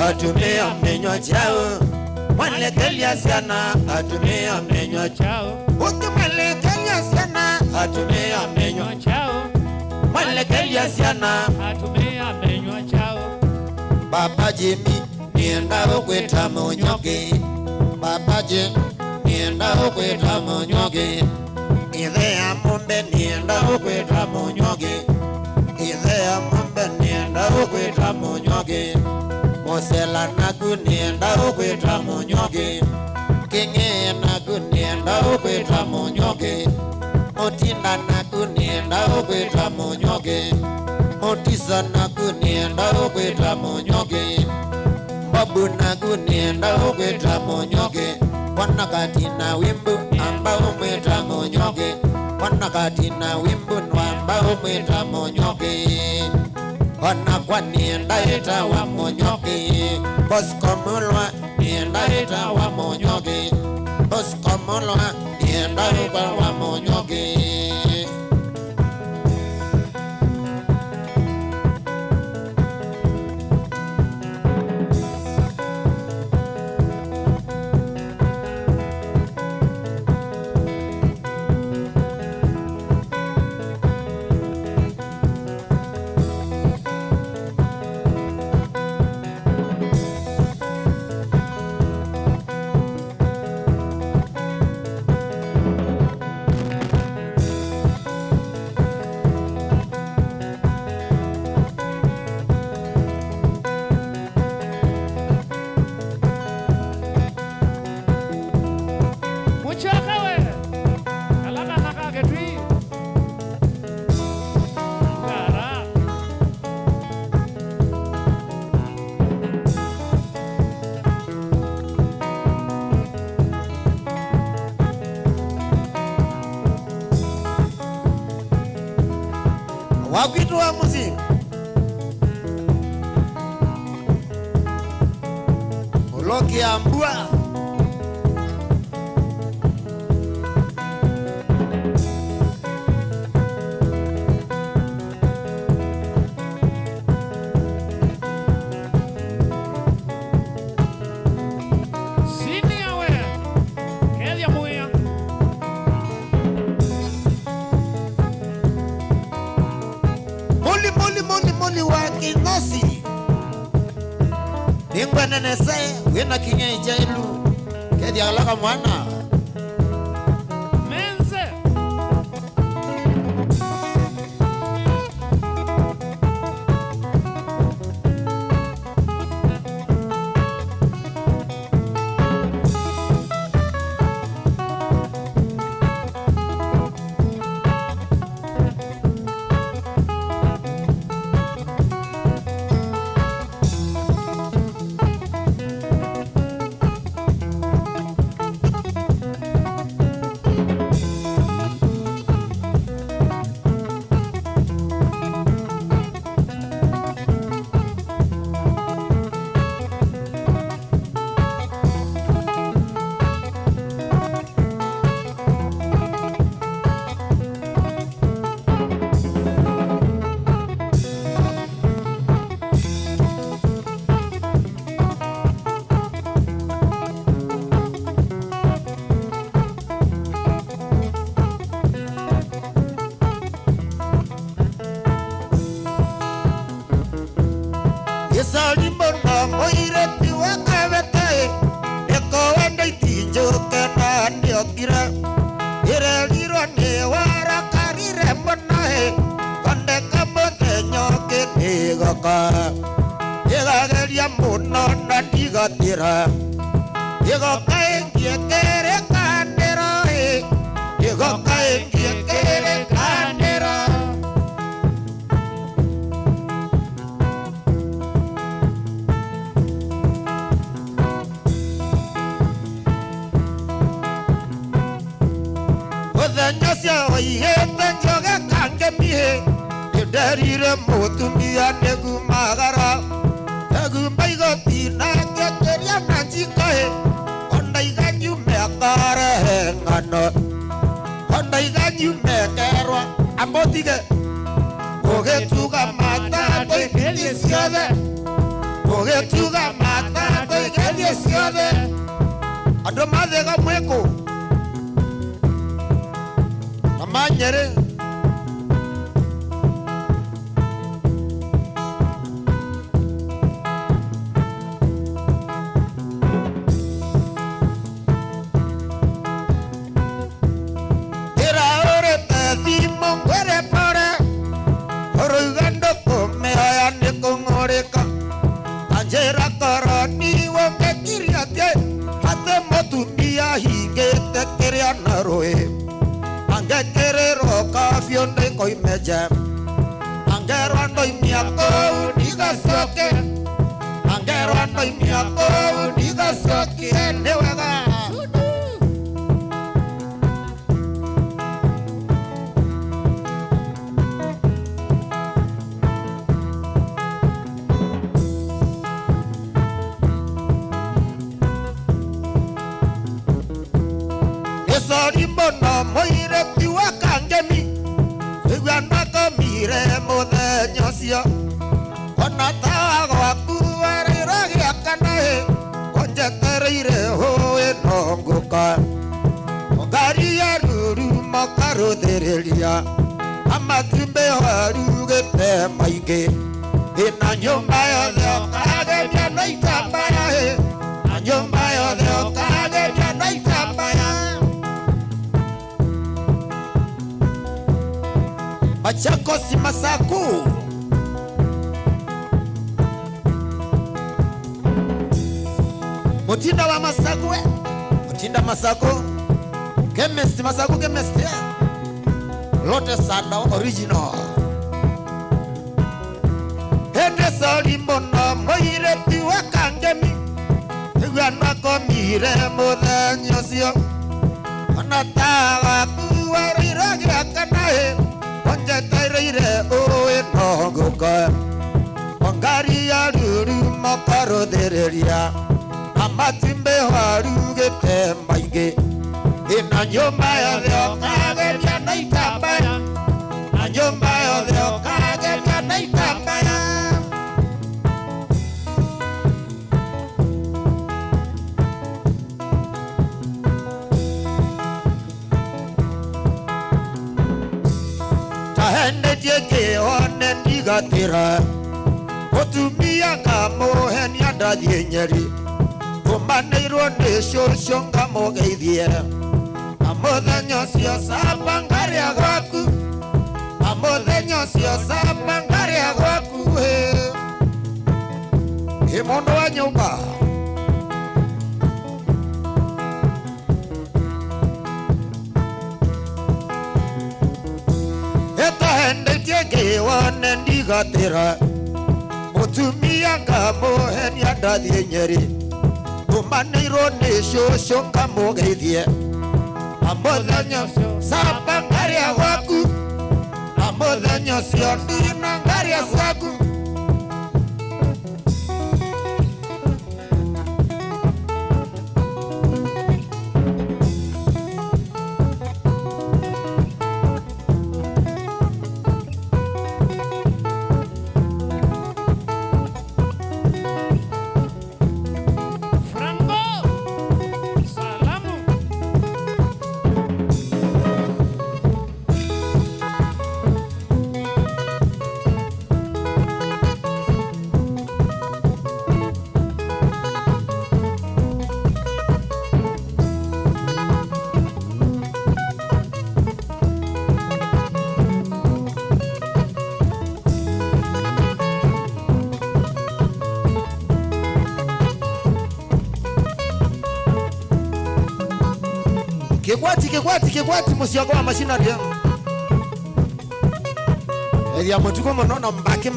atumia mnenywa chao mwalekelia sana atumia mnenywa chao utumalekelia sana atumia mnenywa chao mwalekelia sana atumia mnenywa chao Baba Jimmy nienda ukweta monyoge Baba Jimmy nienda ukweta monyoge Idhea mumbe nienda ukweta monyoge Idhea mumbe nienda ukweta monyoge Mosela nagu nienda ukweta monyoge Kenge nagu nienda ukweta monyoge Motinda nagu nienda ukweta monyoge Motisa nagu nienda ukweta monyoge Babu nagu nienda ukweta monyoge Wanakati na wimbu amba ukweta monyoge Wanakati na wimbu amba ukweta monyoge Ona kwa nienda ita wa monyoge Bosko mulwa nienda ita wa monyoge Bosko mulwa nienda ita wa monyoge Wakitu wa muziki Uloki ambua Kinosi Ningwa nenese Wina kinye ijailu Kedi alaka mwana Menze Esalimona moireti wakavete eko wende tinjo kenani okira ireliro ne warakarire monae konde kamote nyoke nigoka igageria muno na ndigatira igoka engiekere kandero igoka engiekere kandero Nyosia oihete njoge kange mihe Iderire mutumia negu magara Negu maigoti na kekeria na njikohe Onda iganyu mekare hengano Onda iganyu mekerwa Ambotige Ogetuga matato ikenye siode Ogetuga matato ikenye siode Adomadega mweko Manyere Tira ore tadi mongore pare Orugando kome ayane kongoreka Anjera karani wonge kiriate Hate motumia hige tekeria naroe Angekere roka fionde koi meje Angero andoi miako uniga soke Angero andoi miako uniga soke Newega Esarimona moireti wakangemi Igwanaka mire mode nyosia Konata waku wariragi akanahe Konjetereire hoe nongoka Ogari ya ruru makaro derelia Amatimbe haruge te maike Ina nyumba yode okage mia naitambaya Na nyumba yode okage mia naitambaya Machakos Masaku Mutinda wa Masaku Mutinda Masaku Chemist Masaku chemist Lotte Sanda original Hende Salimona moireti wakangemi Igwanako mire mode nyosio Onatawa kuwariragi akanahe Onjetereire oe nongoka Ongari ya ruru makaro dereria Amatimbe haruge tembaige Ina nyumba yode okage mia naitambaya Na nyumba yode okage mia naitambaya Tahende dieke one ndigatira Otumia kamo hen yanda dienyeri Umaneiro ne shoshonga mogeithie Amothenyo sio sapangari agwaku Amothenyo sio sapangari agwaku Imondo wa nyumba Etahende tiege wane ndigatira Mutumia ngamo hen yanda dienyeri Umaneiro ne shoshonga mogeithie Amothenyo sio sapangari agwaku Amothenyo sio ndinangari agwaku Kikwati musioko wa mashina dia. Elia mutuko mono mbake.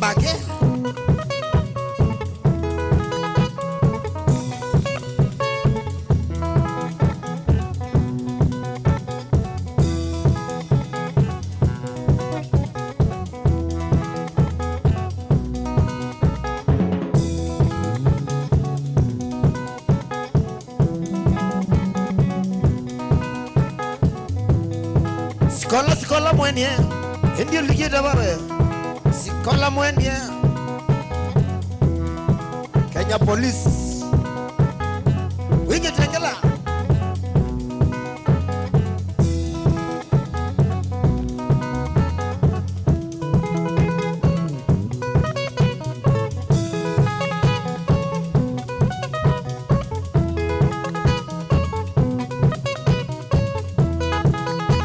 Sikola mwenye ndio ligida bawe. Sikola mwenye Kenya Police wingi tengela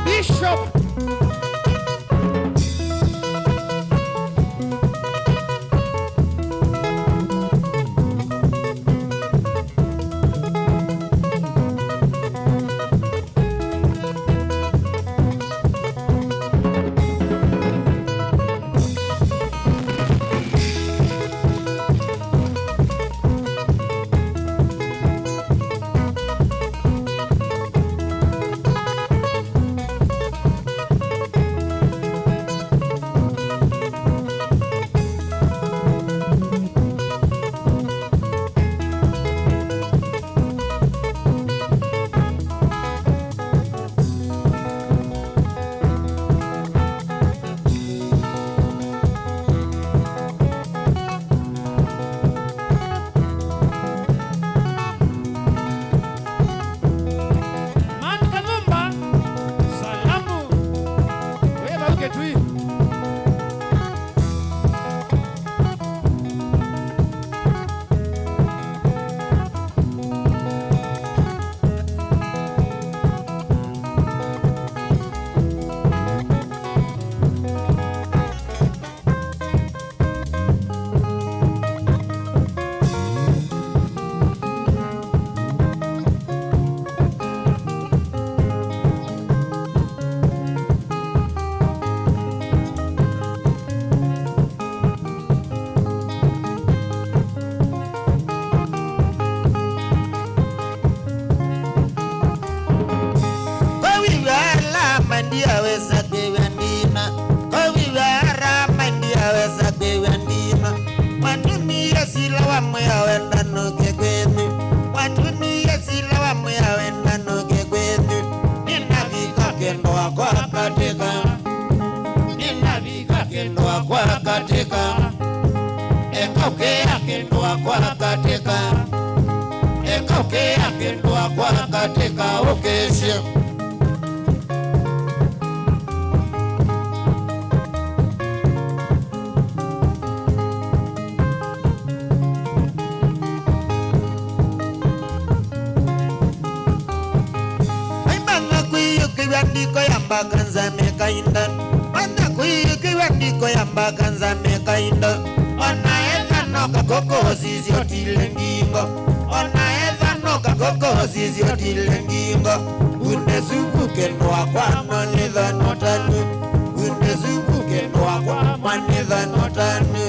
Bishop katika okesha Aibanga kuyo kiwandiko yamba kanza mekainda Anda kuyo kiwandiko yamba kanza mekainda Onaeza noka koko zizio tilengingo Onaeza noka koko zizio tilengingo Unezuku kenwa kwa manitha notanu Unezuku kenwa kwa manitha notanu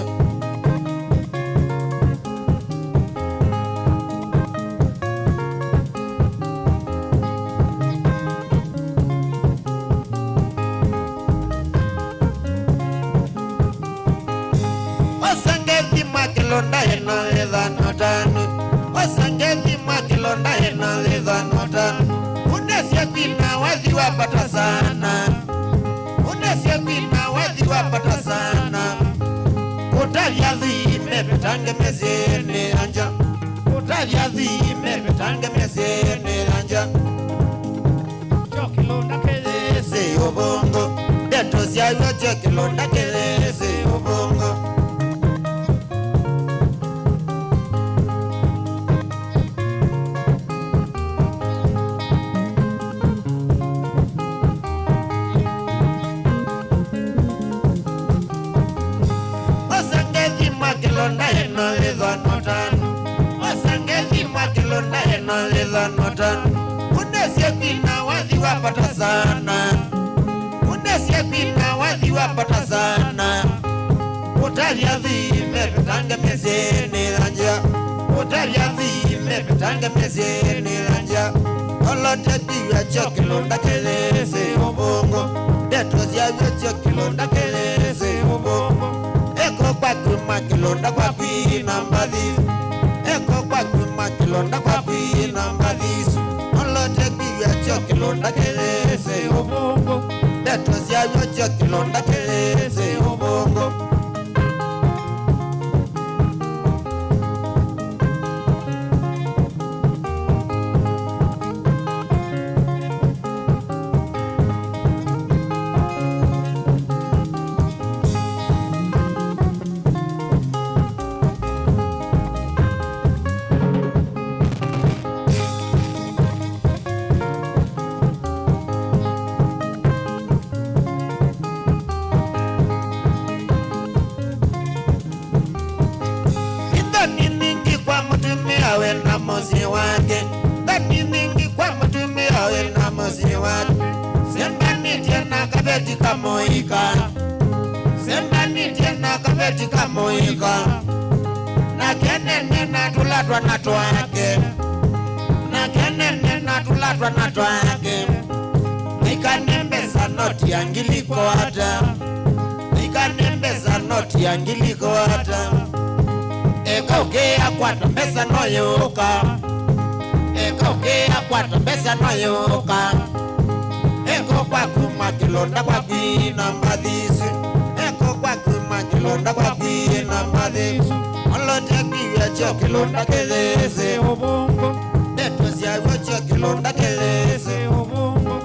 Kilonda ena leza notanu Wasangezi makilonda ena leza notanu Unesia pina wazi wapata sana Unesia pina wazi wapata sana Utavyazi mepetange mezene anja Utavyazi mepetange mezene anja Chokilonda kelese obongo Deto siayo chokilonda kelese obongo Kilonda ena leza notanu Wasangezi makilonda ena leza notanu Unesia pina wazi wa wapata sana, unesie pina wathi wapata sana. Utalia vime petange meseni lanja, utalia vime petange meseni lanja. Olote diwa chokilonda kelese ubongo, detos ya chokilonda kelese ubongo. Eko kwa kuma kilonda kwa pina mbadhisu, eko kwa kuma kilonda kwa pina mbadhisu. Olote diwa chokilonda kelese ubongo, detos ya chokilonda kelese ubongo. Wena mozi wake, dani mingi kwa mtumia wena mozi wake. Sembani tena kabeti kamoika, sembani tena kabeti kamoika. Na kenene na tulatwa na twake, na kenene na tulatwa na twake. Nikanembe noti angiliko hata, nikanembe noti angiliko hata. Eka ukea kwata mbesa noyoka, eka ukea kwata mbesa noyoka. Eko kwa kuma kilonda kwa kwina mbadhisu, eko kwa kuma kilonda kwa kwina mbadhisu. Olote kiwa cho kilonda kelese ubongo, detos ya cho kilonda kelese ubongo.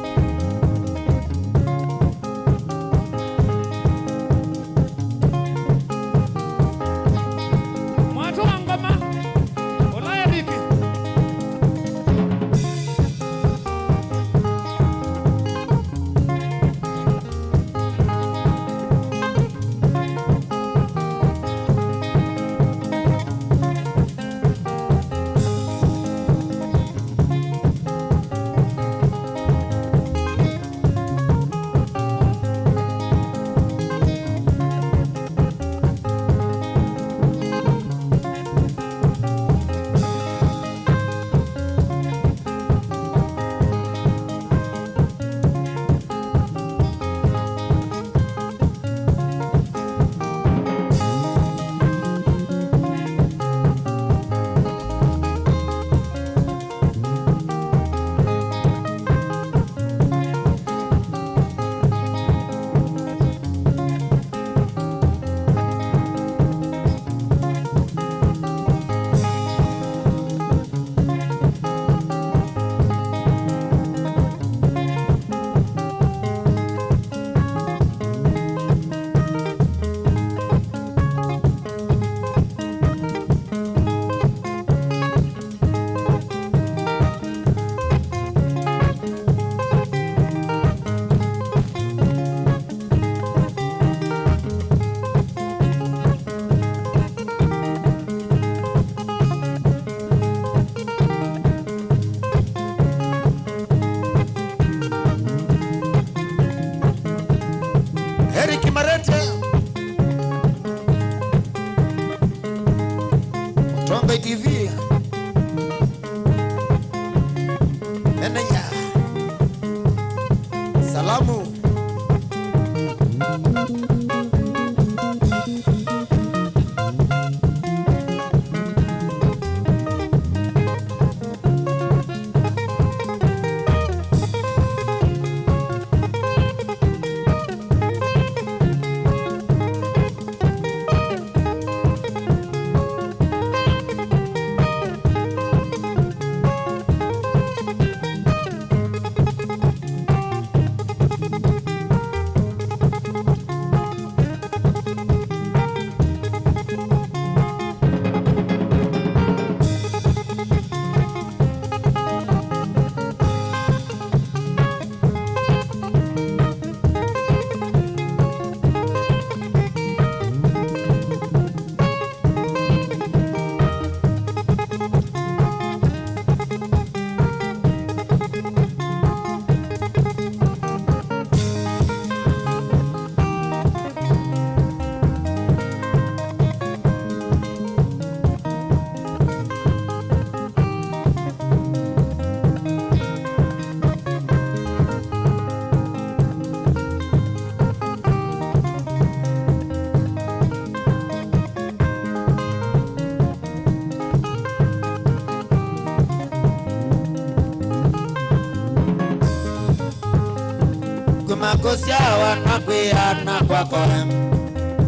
TV Nenaya Salamu kumakosia wanakwiana kwako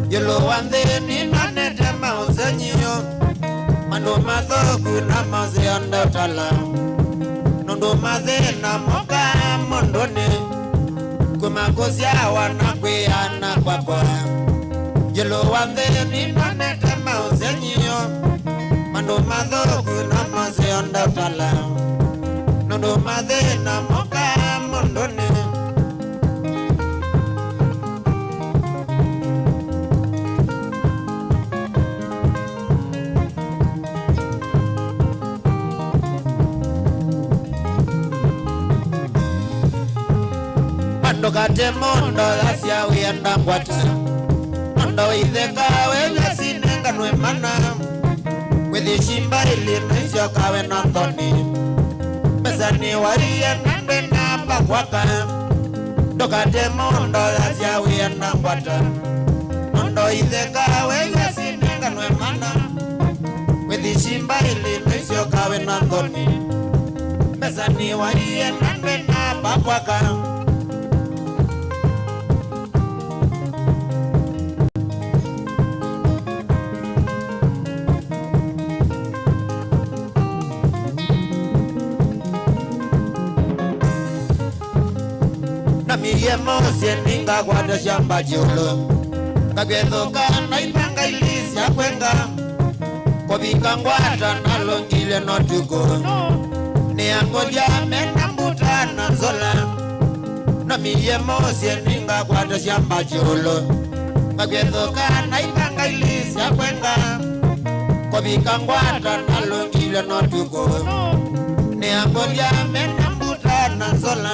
yulu wanthini nanete mausenyiyo mandu mathoku na mazianda tala nundu mathina moka mondoni kumakosia wanakwiana kwako yulu wanthini nanete mausenyiyo mandu mathoku na mazianda tala nundu mathina moka mondoni kate mondo lasia wienda ngwata mondo itheka wega sinenganwe mana withishimba ili nisio kawe na thoni pesani warie nambe na pakwaka ndokate mondo lasia wienda ngwata mondo itheka wega sinenganwe mana withishimba ili nisio kawe na thoni pesani warie nambe na pakwaka miye mosie ninga gwada shamba jolo kagwethoka na ipanga ilisi ya kwenga kobika ngwata nalongile notuko ni angoja mena mbuta na nzola na miye mosie ninga gwada shamba jolo kagwethoka na ipanga ilisi ya kwenga kobika ngwata nalongile notuko ni angoja mena mbuta na nzola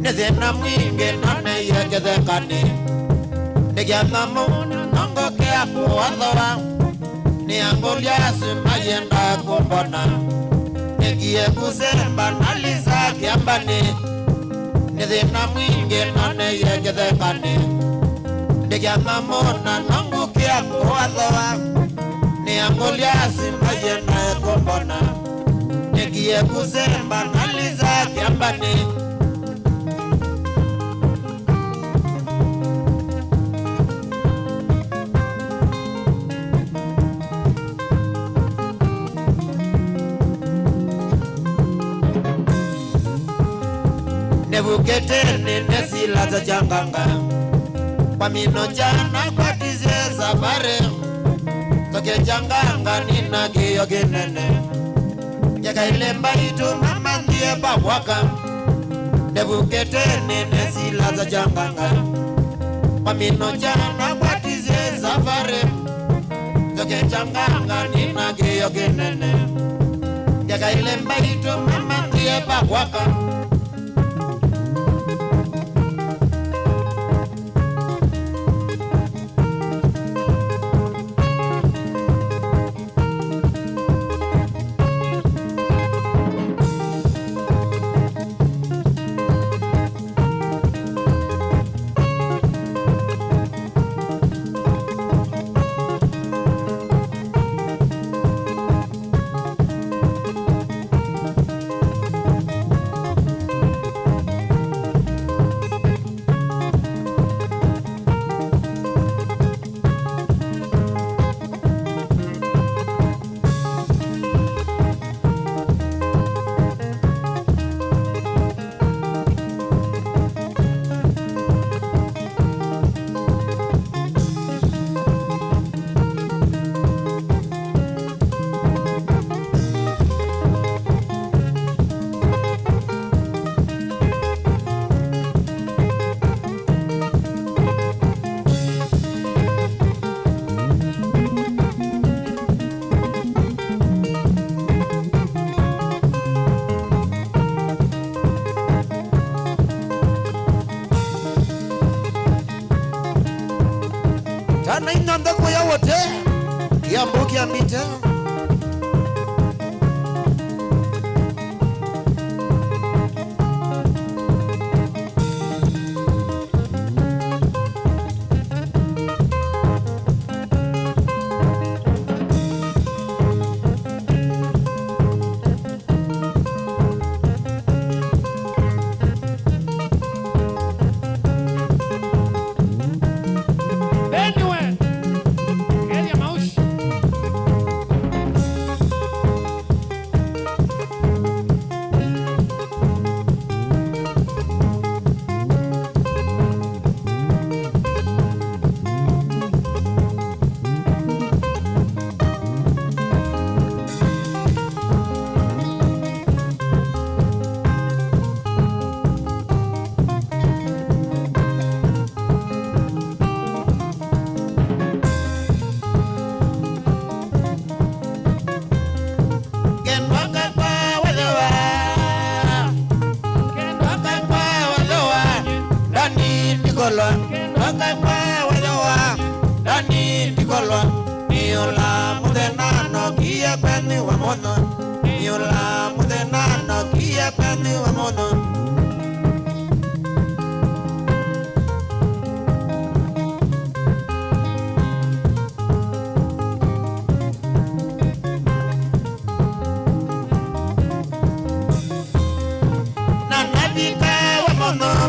Nethena mwinge nane yegethekane Nigiathamu nongo kia kuwathora Ni anguliasi mayenda kumbona Nigie kusemba nalisa kiambani Nethena mwinge nane yegethekane Nigiathamu nongo kia kuwathora Ni anguliasi mayenda kumbona Nigie kusemba nalisa kiambani Nebuketene nesila za janganga kwa mino jana kwa tize safari toke janganga nina giyo ginene Yaka ilemba itu mama ndiye babwaka Nebuketene nesila za janganga kwa mino jana kwa tize safari toke janganga nina giyo ginene Yaka ilemba itu mama ndiye babwaka Tana inanda kuya wote Kiambu kiambite Niola mudenano kia kwani wa mono. Niola mudenano kia kwani wa mono.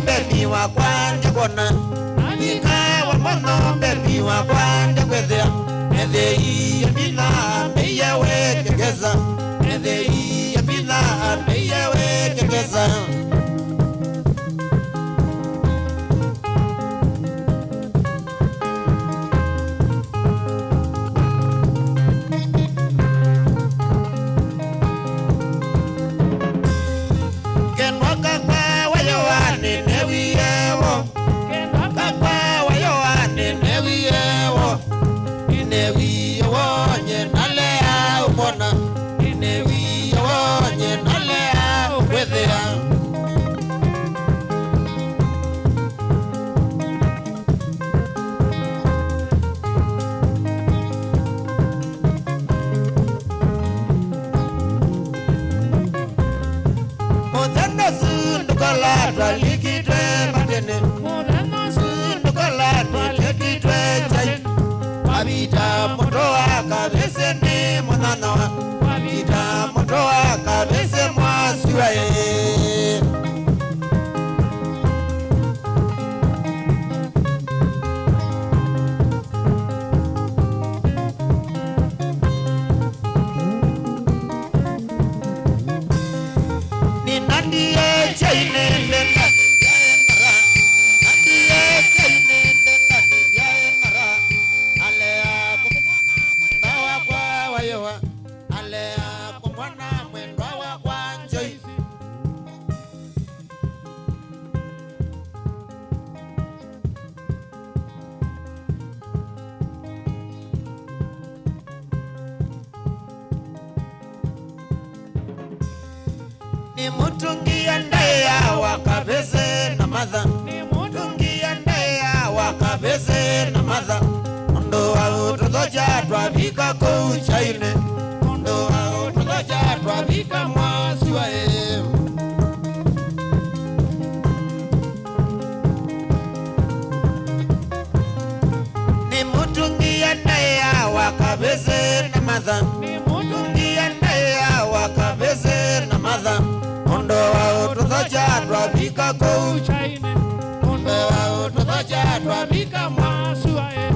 Baby wa kwanja kona Nika wa mono baby wa kwanja kwethea Ede iya bila meya wekegeza Ede iya bila meya wekegeza Abita motoa kabese ni monano Abita motoa kabese mwasiwae Ni nandiye chaine lenga Ni mutungi andaya wakabeze na madha Ni mutungi andaya wakabeze na madha Ondo wa utodoja twabika kuchaine Ondo wa utodoja twabika mwasiwae Ni mutungi andaya wakabeze na madha Ni mutungi andaya wakabeze na madha Ondo wa utodoja twabika kuchaine Ondo wa utodoja twabika mwasiwae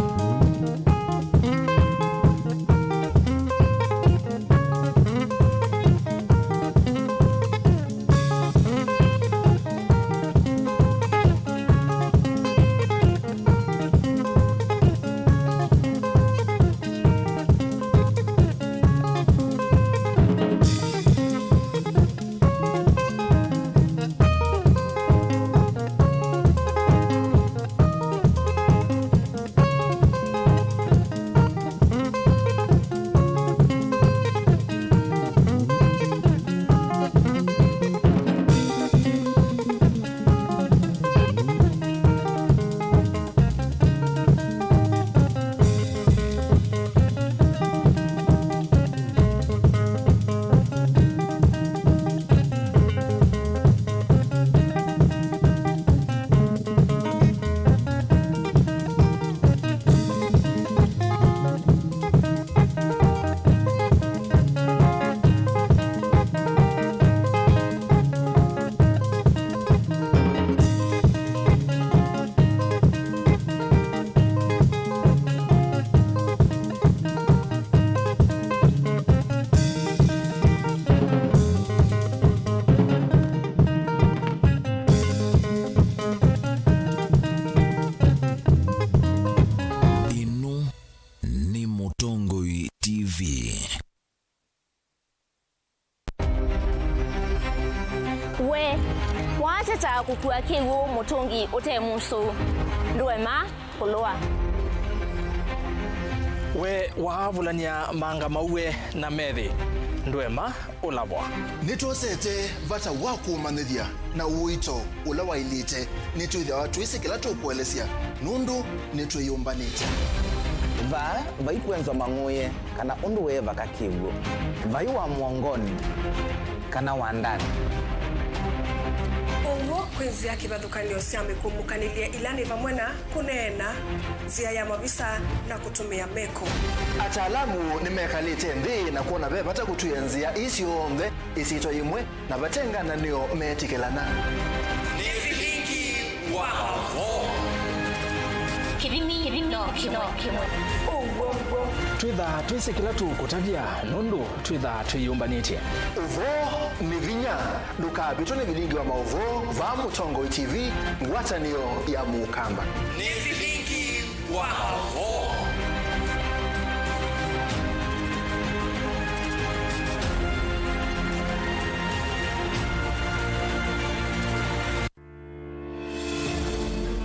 Kukua kiwu mutungi ute musu Ndwema kuloa We wahavulania manga mauwe na methi Ndwema ulabwa Nitwosete vata wakumanithia na uito ula wailite nitwithia twisi kila tukuelesya nundu nitwiyumbanite vaikwenzo mang'uye kana undu weva kakiwu vai wa mwongoni kana wandani Owo kwenzia kibathukanio cia mikumukanilie ilani vamwe na kunena zia ya mavisa na kutumia meko. Ataalamu nimekalite nthi na kuona ve vata kutuya nzia isionthe isito imwe na vatengana nio metikelana. Ni vilingi wao. Kivimi no kimwe. Owo. twitha twisikila tukutavya nundu twitha twiyumbanite Uvo ni vinya ndukapitwo ni vilingi wa mauvo va Mutongo TV ngwatanio ya Mukamba. Ni vilingi wao.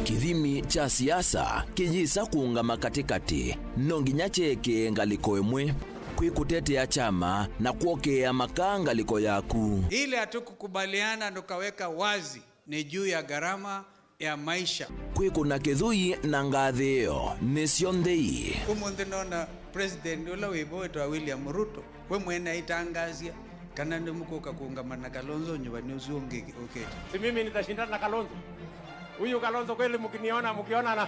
Kithimi cha siasa kijisa kuungama katikati nonginya cheke ngaliko imwe kwikutetea chama na kuokea makangaliko yaku. Ile hatukukubaliana ndokaweka wazi ni juu ya gharama ya maisha. Kwikuna kithui na ngathio nisio nthei. Umuthi nona president ula wibo wetwa William Ruto we mwena itangazia kana ndimukuka kuungamana na Kalonzo nyumbani usiongeke. Si mimi nitashindana na Kalonzo. Huyu Kalonzo kweli mkiona na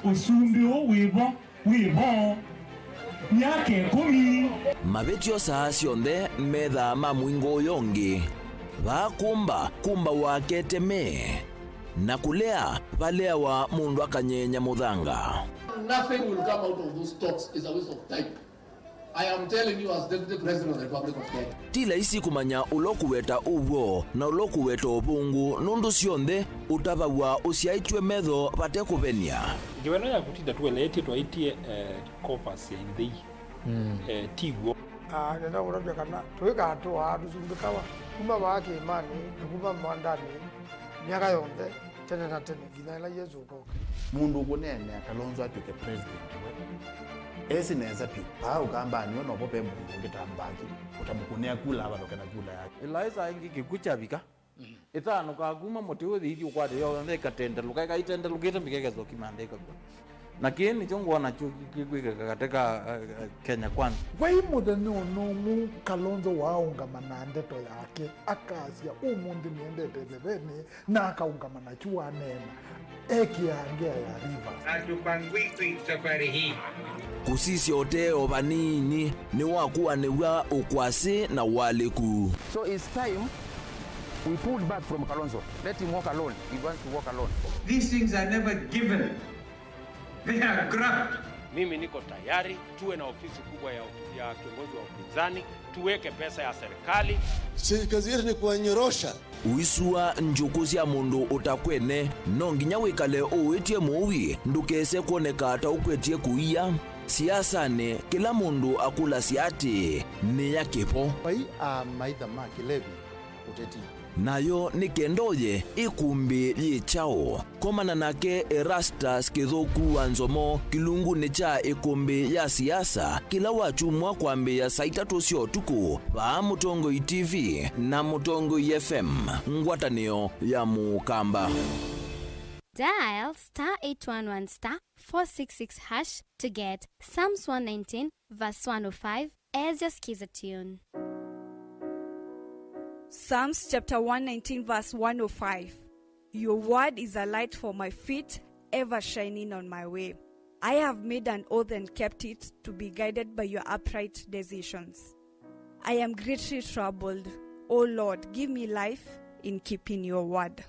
usumbio wibo yake 10 mabetio saa sionthe metha ma mwingo yongi vakumba wakete me na kulea valea wa mundu akanyenya muthanga. Nothing will come out of those talks is a waste of time. I am telling you as Deputy President of the Republic of Kenya. Tila isi kumanya ulokuweta uwo na ulokuweta ubungu nundu sionthe utavawa usiaitwe metho vate kuvenia. Giweno ya kutinda tueleti twaitie kofasi ya indhei tigwo. nenda kurabia kana tuika atoa dusumbikawa kuma wake imani kuma mwandani miaka yonthe tene na tene gina ila Yesu ko mundu kunene Kalonzo atuke president esi neza pi pa ukamba ni ono pope mundu ngitambaki utamukunea kula aba lokana kula yake Eliza ingi kikucha bika itano kaguma moti uthi ukwade yo ndeka tenda lukaika itenda lukita mikegezo kimandika kwa na kini chongo na chukwika katika Kenya kwanza wai muthenya unomu Kalonzo waungamana ndeto yake akasia umundi niendete theveni na akaungamana chua nena ekiangea ya Rivers atupangwiki safari hii kusisi oteo vanini ni wakuwa niwa ukwasi na waliku. So it's time we pull back from Kalonzo. Let him walk alone. He wants to walk alone. These things are never given. They are grabbed. Mimi niko tayari tuwe na ofisi kubwa ya kiongozi wa upinzani, tuweke pesa ya serikali. Kazi yetu ni kuwanyorosha. Uisua njuku cia mundu utakwene no nginya wikale uwitie muwi ndukese kuoneka ata ukwetie kuia siasane kila mundu akula siati ni yakipo pai a maitha ma kilevi uteti nayo ni kendoye ikumbi yichao komana nake Erastus Kithuku Wanzomo kilunguni cha ikumbi ya siasa kila wachumwa kwambia saa 3 cia utuku va Mutongo TV na Mutongo FM ngwatanio ya Mukamba. Dial *811*466# to get Psalms 119 verse 105 as your skiza tune. Psalms chapter 119 verse 105. Your word is a light for my feet, ever shining on my way. I have made an oath and kept it to be guided by your upright decisions. I am greatly troubled. O Lord, give me life in keeping your word.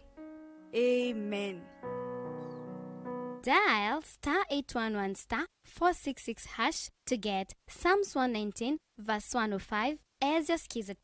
Amen. Dial *811*466# to get Psalms 119 verse 105 as your skiza.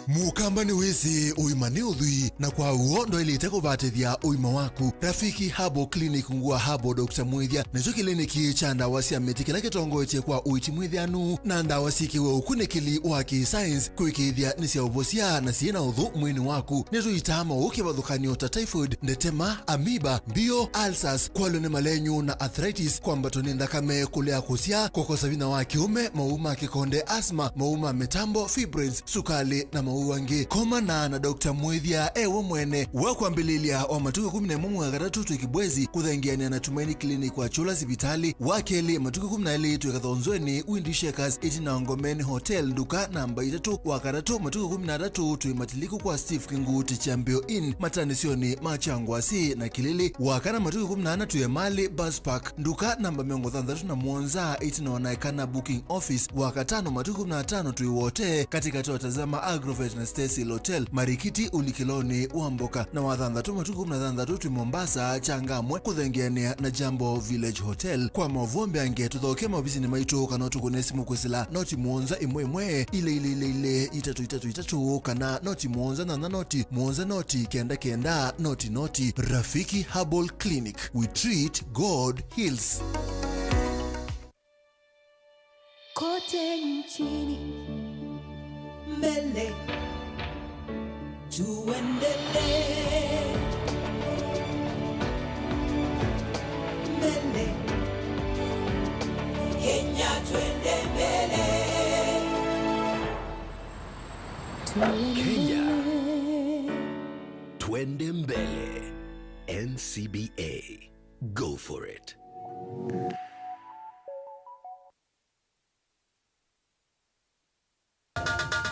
Mukamba ni wezi uimani udhui na kwa uondo ili iteko vatithia uima waku. Rafiki Habo Clinic ngua Habo Dr. Mwithia nicho kliniki cha ndawa cia miti kila kitongoetie kwa uiti mwithianu na ndawa cikiwe ukunikili wa ki-science kuikithia ni cia uvosia na ciina uthu mwini waku nizo itama ukivathukanio ta typhoid, ndetema, amoeba, bio, ulcers, kwalone malenyu na arthritis kwambato ni ndakame kulea kusia, kukosa vina wa kiume, mauma kikonde, asma, mauma mitambo, fibroids, sukali na mauwangi komana na Dr. Mwithia ewe mwene wa kwambililia wa matuku 11 mwa gatatu twikibwezi kuthengiania na Tumaini Clinic kwa Chula Sibitali wakeli matuku 12 twikathonzweni Windy Shakers itina Ngomeni Hotel nduka namba 3 wa gatatu matuku 13 twimatiliku kwa Steve Kinguti Chambio Inn matanisioni machangwasi na Kilili wakana matuku 14 tuyemali Bus Park nduka namba 37 itina wanaekana booking office wakatano matuku 15 tuiwote katika tuwatazama Agrovet na Stacy Hotel Marikiti Ulikiloni Wamboka na wathandatu matuku 16 tui Mombasa Changamwe kuthengiania na Jambo Village Hotel kwa mavombe ange tuthoke mabizini maitu kana tukunesi mukwesila noti muonza imwe ile itatu kana noti muonza na noti kenda noti Rafiki Herbal Clinic. We treat, God heals. Kote nchini mbele tuendelee mbele Kenya twende mbele Kenya twende mbele NCBA, go for it.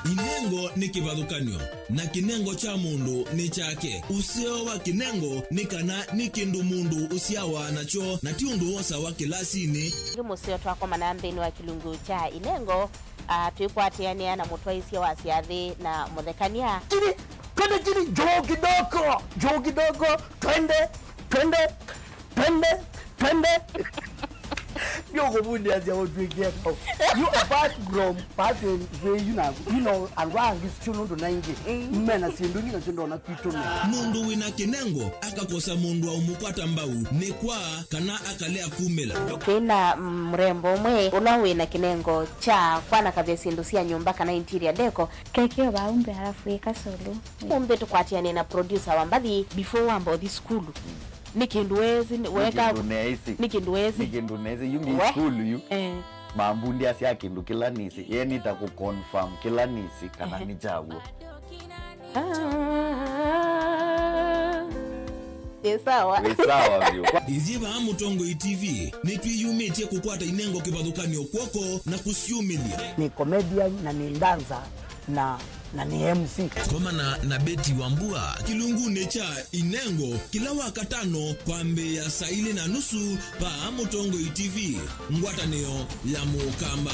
Inengo ni kivathukanio na kinengo cha mundu ni chake. Usio wa kinengo ni kana ni kindu mundu usiawa nacho na ti undu wosa wa kilasini. Musio twako manambeni wa kilungu cha inengo tuikwatiania na mutwaisia wa siathi na muthekania. Kene joo kidogo twende Yo bundi as you drink here. You apart from passing where you know and wrong is still not 90. Mena sindungi na chindo na kitu. Mundu wina kinengo akakosa mundu au mupata mbau ni kwa kana akalea kumela. Kina mrembo mwe unawina kinengo cha kwana kavesindu sia nyumba kana interior deco kekeo baumbe halafu ikasolo. Umbe tukwatiane na producer wa mbali before wambo this school. Nikinduwezi weka nikinduwezi yungi school yu mambundi asia kindu kila nisi yeni itakuconfirm kila nisi kana ni chaguo Sawa vyo Iziva Mutongo TV nitwiyumitie kukwata inengo kivathukanio kwoko na kusiumilia. Ni comedian na ni dancer na ni MC. Komana na Betty Wambua kilungune cha inengo kila wakatano kwa Mbeya saa 4:30 pa Mutongo TV ngwatanio ya Mukamba.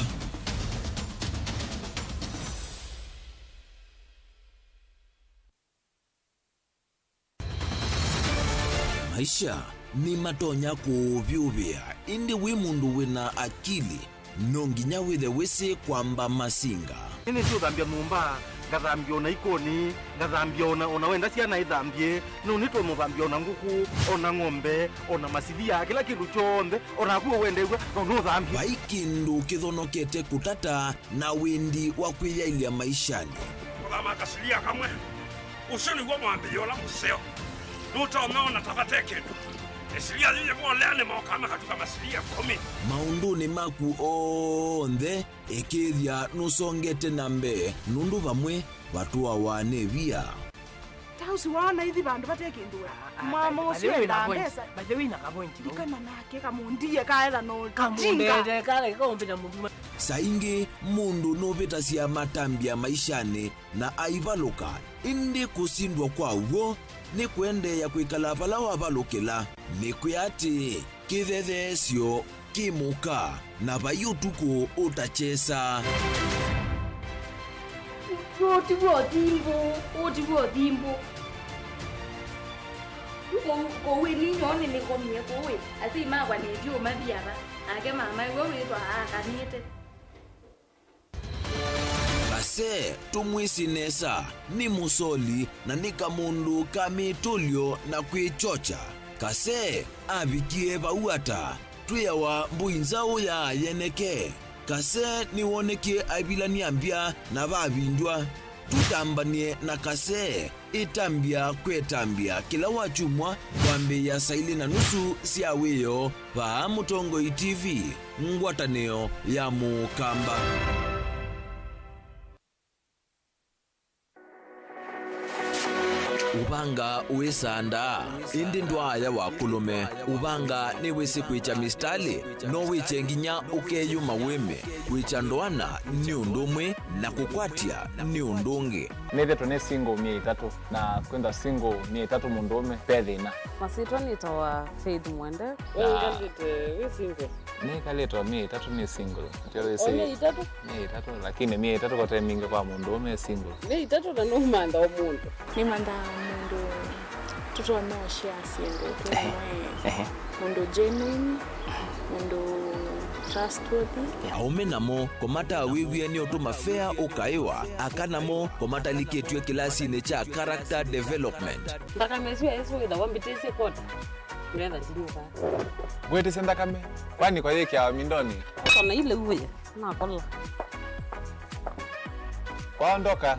Maisha ni matonya kuvyuvia indi wimundu wina akili nonginya withe wisi kwamba masinga. Ini sio dhambia mumba ngathambia ona ikoni ngathambia ona wenda ciana ithambie no nitwe muthambia ona nguku ona ng'ombe ona masilia kila kindu chombe ona kuo wendegwa no thambia baikindu kithonokete kutata na windi wa kwiyailia maishani kama kasilia kamwe usoni gwa mwambia ola museo nutaona tabateke esilia zile kwa lene mokama katuka masilia 10 maunduni maku onthe ekithia nusongete nambe nundu vamwe watu awane via tausi wana hithi bandu batekinduwe mama usio na pesa bajewi na kapointi kana nake kamundie kaela no kamunde kale kombina mundu saingi mundu noveta cia matambia maishani na aivaluka indi kusindwa kwa uo ni kwende ya kwikala vala wavalukila ni kuyati kithethesyo kimuka na vayutuku utachesa Otivo dimbo kowe ni nyone ni komie kowe asi mawa ni dio mabiaba ake mama wewe to akanite base tumwisinesa ni musoli na nika mundu kamitulio na kwichocha kase abikie bauata tuyawa mbuinzao ya yeneke kase niwonekie abilania mbia na babindwa tutambanie na kase itambia kwetambia kila wachumwa kwa Mbeya saa 4:30 siawiyo pa Mutongo TV ngwatanio ya Mukamba. ubanga uisanda indi ndwaya wakulume ubanga ni wisi kwicha mistali no wichenginya ukeyuma wime kwicha ndwana ni undumwe na kukwatia ni undungi nithe tune single 300 na kwenda single 300 mundume pethina masitwa nitawa Faith Mwende we single nikaletwa 300 ni single ndio si 300 lakini 300 kwa time mingi kwa mundume single 300 na no manda omuntu ni manda mundu tuto no share single mundu genuine mundu trustworthy aume namo komata wiwie ni otuma fair ukaiwa akanamo komata liketwe kilasi ne cha character development ndaka mezu yesu ida wambitese kota nenda tinuka bwete senda kame kwani kwa yeke ya mindoni kona ile uwe na kola kwaondoka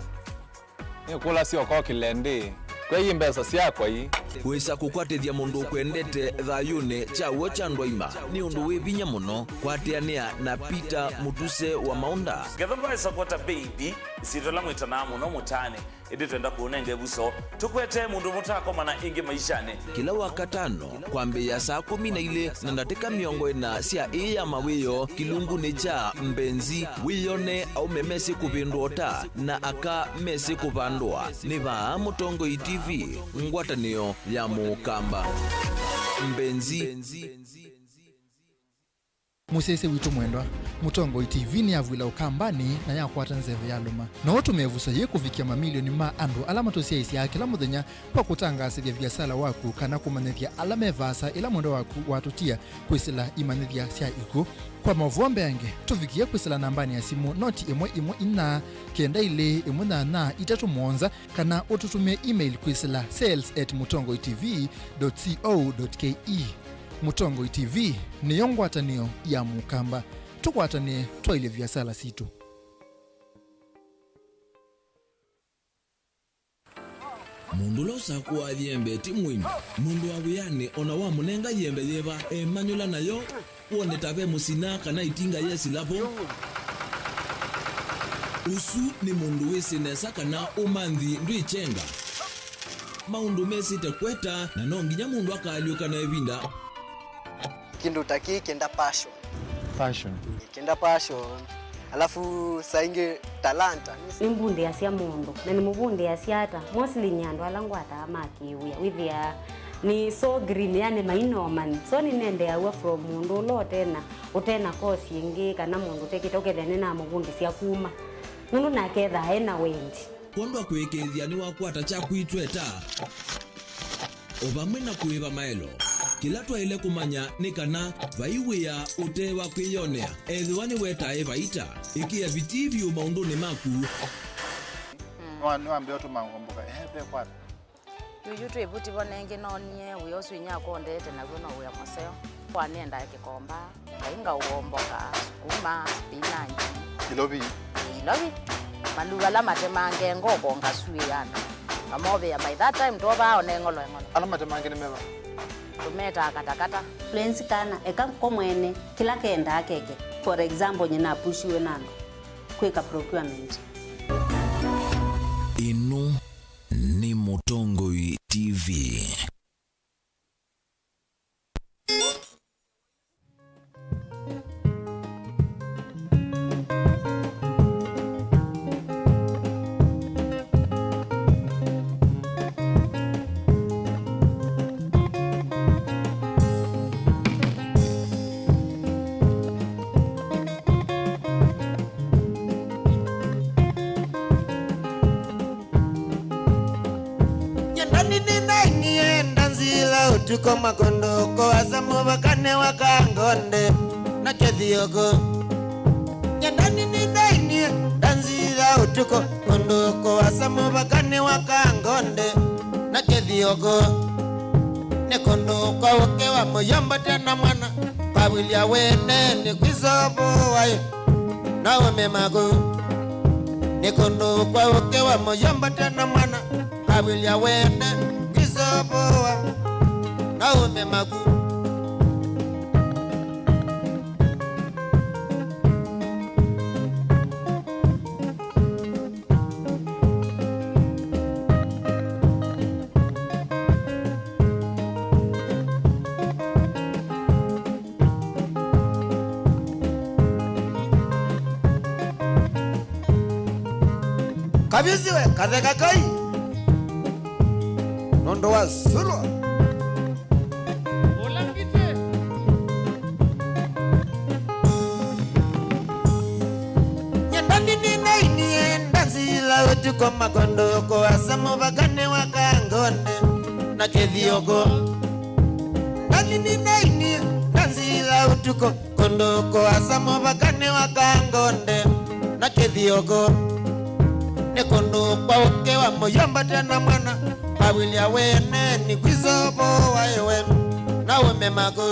ni kula sio kwa kilende kwa hii mbesa si yako hii kwisa kukwatithia mundu kwendete thayune cha wocha ndwaima ni undu wibinya muno kwatiania na Peter Mutuse wa Maunda gathamba support baby sitola mwitana muno mutane indi twenda kuonenge buso tukwete mundu mutako mana ingi maishane kila wakatano kwambe ya saa 12 na ndateka miongo ina sia iya mawiyo kilungu ni cha mbenzi wiyone au memesi kupindota na aka mesi kupandwa ni ba Mutongo TV ngwatanio ya Mukamba mbenzi musese witu mwendwa Mutongo TV ni avwila ukambani na yakwata nzeve ya luma na watu mevusa ye kufikia mamilioni ma andu alama tosia isi ya kila muthenya kwa kutangasithia biasala waku kana kumanithia alame vasa ila mwendo waku watutia kwisila imanithia sia iku kwa mavombe yange tufikia kwisila nambani ya simu noti imwe ina kenda ile imwe na itatu monza kana ututumie email kwisila sales@mutongotv.co.ke Mutongo TV ni yongwatanio ya Mukamba tukwatanie twaile biasala situ mundu losa kuwa yembe timwini mundu awiyane ona wa munenga yembe yeba emanyula nayo uone tabe musina kana itinga yesi lapo usu ni mundu wisinesa kana umanthi ndwichenga maundu mesite kweta na nonginya mundu akaliuka na ebinda kindu taki kenda passion alafu sainge talanta nimbunde yasia mundu na nimubunde yasiata mostly nyando alangwata amakiuya withia ni so green yani mainoman so ni nende awa from mundu lo tena utena kosi ingi kana mundu tekita ukethene na mubundi sia kuma mundu naketha ena wendi kondwa kwekethia ni wakwata cha kwitweta obamwe na kuiva maelo kila twaile kumanya ni kana vaiwia utewa kwiyonea ethiwa ni wetae vaita ikia vitivyo maunduni maku niwambia otu mangomboka pe kwata yuyu twebuti bonenge nonie uyosu inyako ndete na gono uya maseo kwanenda kikomba ainga uomboka sukuma spinach ilobi maluga la matemange ngoko ngasue yana amobe ya by that time toba onengolo ala matemange nimeba tumeta katakata fluency kana eka komwene kila kenda akeke for example nyina pushiwe nano kweka procurement inu ni Mutongo TV tuko makondoko asamu bakane wakangonde na kedhioko nyandani ni daini danzira utuko kondoko asamu bakane wakangonde na kedhioko ne kondoko wake wa moyamba tena mwana pawilia wene ni kwizobo wae na wamemago ne kondoko wake wa moyamba tena mwana pawilia wene kwizobo wae naume magu kabisiwe katheka kai nondo wa sulwa utuko makondoko asamo bagane wakangonde na kedhioko ndani ninaini nanzila utuko kondoko asamo bagane wakangonde na kedhioko ne kondoko oke wa moyomba tena mwana pawili awene ni kwizobo waewe nawe memako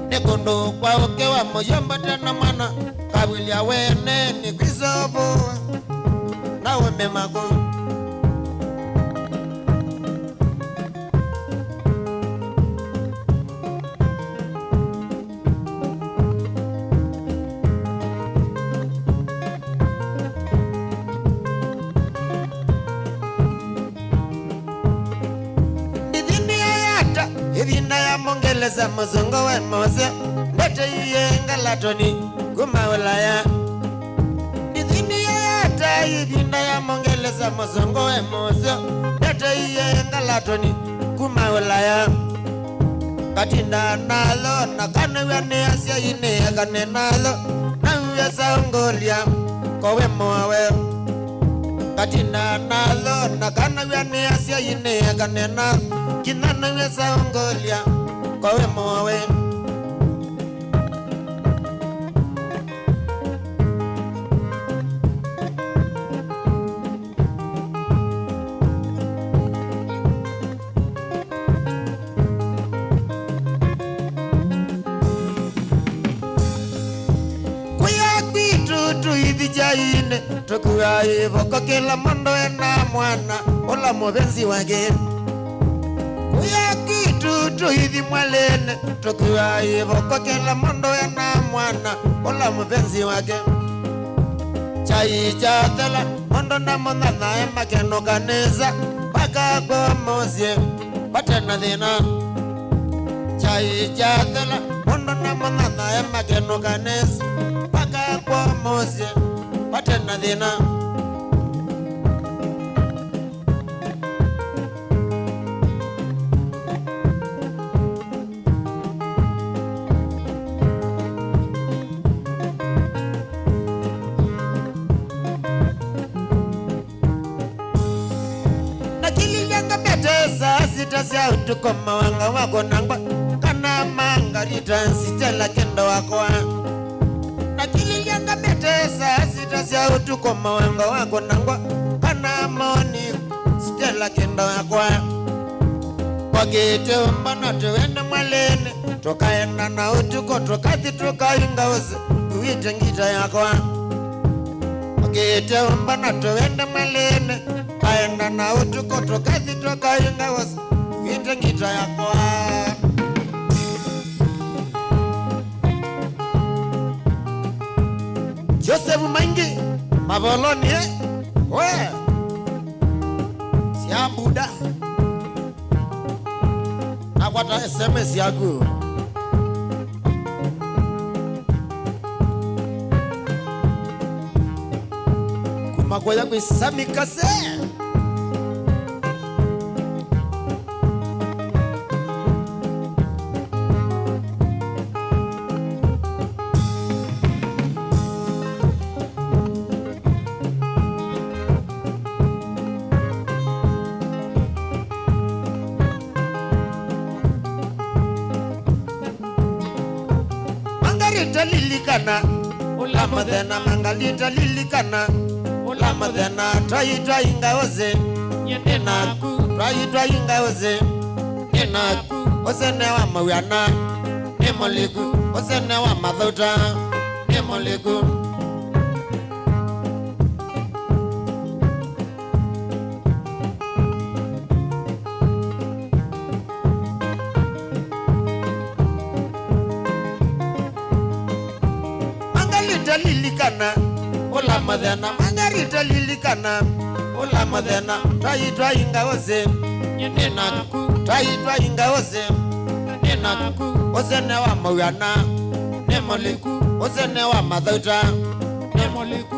ne kondoko oke wa moyomba tena mwana pawili awene ni kwizobo nawe memako ndithini ayata ithinda ya mongeleza muzungu we mose ndete iyenga latoni kumawulaya ibinda ya mongeleza muzungu we mose ndete iyenga latoni kumawulaya katinda nalo nakanewene asya ineyagane nalo nauya saungolia kowe mowe katinda nalo nakanewene asya ineyagane nalo kinanauya saungolia kowe mowe jaine tukuai voko kila mondo ena mwana ola mubenzi wake kuya kitu tu hivi mwalene tukuai voko kila mondo ena mwana ola mubenzi wake chai chatela mondo na mona na ema keno kaneza baka kwa mozie batena dina chai chatela mondo na mona na ema keno kaneza baka kwa mozie batena dina nakililenga betesa sitasia utukoma wanga wako nangwa kana mangarita sitela kendo wako nakililenga betesa sitasia utukoma wanga wako nangwa kana moni sitela kendo wako pagete umbana tuwende mwalene tokaenda na utuko tokathi tokainga uzi kuite ngita yako pagete umbana tuwende mwalene kaenda na utuko tokathi tokainga uzi kuite ngita yako Joseph Maingi Mavoloni we Sia Buda nakwata SMS yaku kumagoya kwisamikase lilikana ulamadena mangalita lilikana ulamadena trai ingaoze yenaku trai ingaoze yenaku osene wa mawiana emoliku osene wa madhuta emoliku lilikana ulamadena mangarita lilikana ulamadena trai ingaoze yenaku trai ingaoze yenaku osene wa mawiana emoliku osene wa madhuta emoliku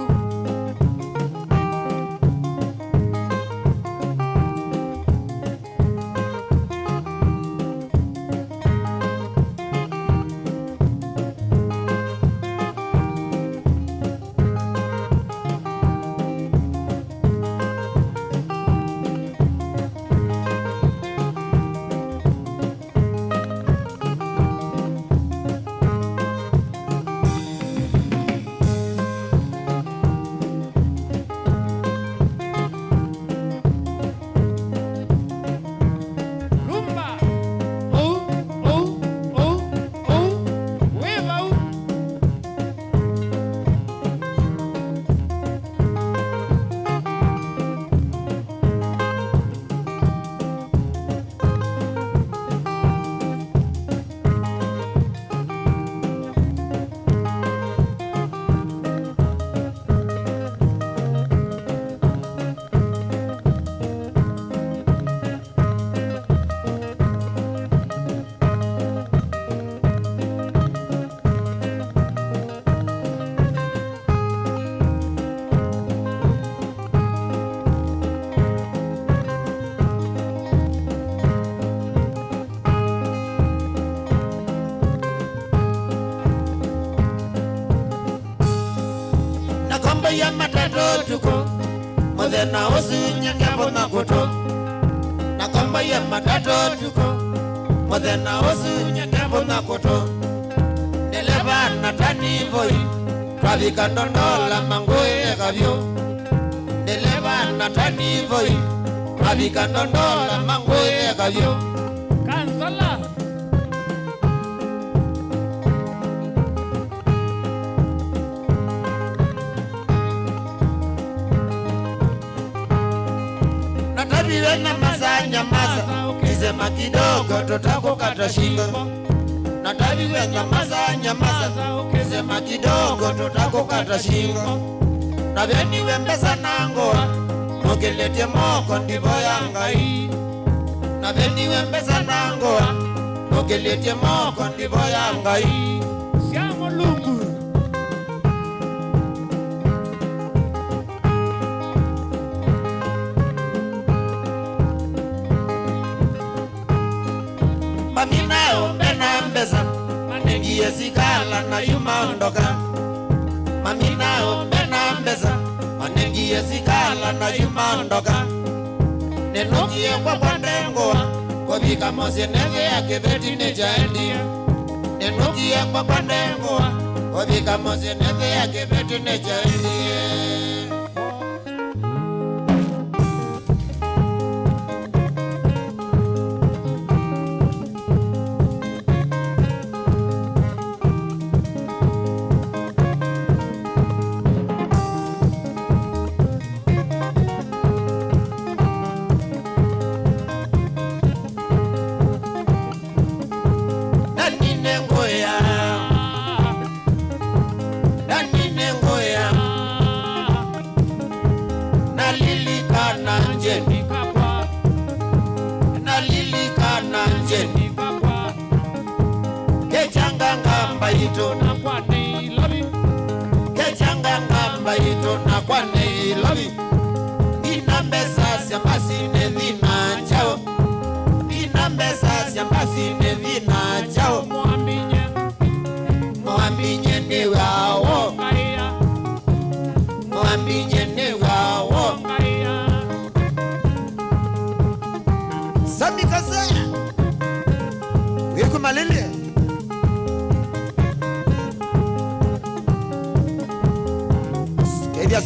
na komba ya matatu tuko muthena ucio nyangabo na kuto na komba ya matatu tuko muthena ucio nyangabo na kuto neleva na tani voi twavika ndondola mangoe kavyo neleva na tani voi twavika ndondola mangoe kavyo Kanzola Natabiwe na mazanya maza ukisema kidogo tutakukata shingo Natabiwe na mazanya maza ukisema kidogo tutakukata shingo Nabeniwe mbesa nangoa ukilete moko ndivo yangai Nabeniwe mbesa nangoa ukilete moko ndivo yangai Siamo lungu Mamina ombena mbesa manengie sikala na yumaondoka Mamina ombena mbesa manengie sikala na yumaondoka Nenukie kwa pandengoa kwa vika mose nege ya kebeti nejaendi Nenukie kwa pandengoa kwa vika mose nege ya kebeti nejaendi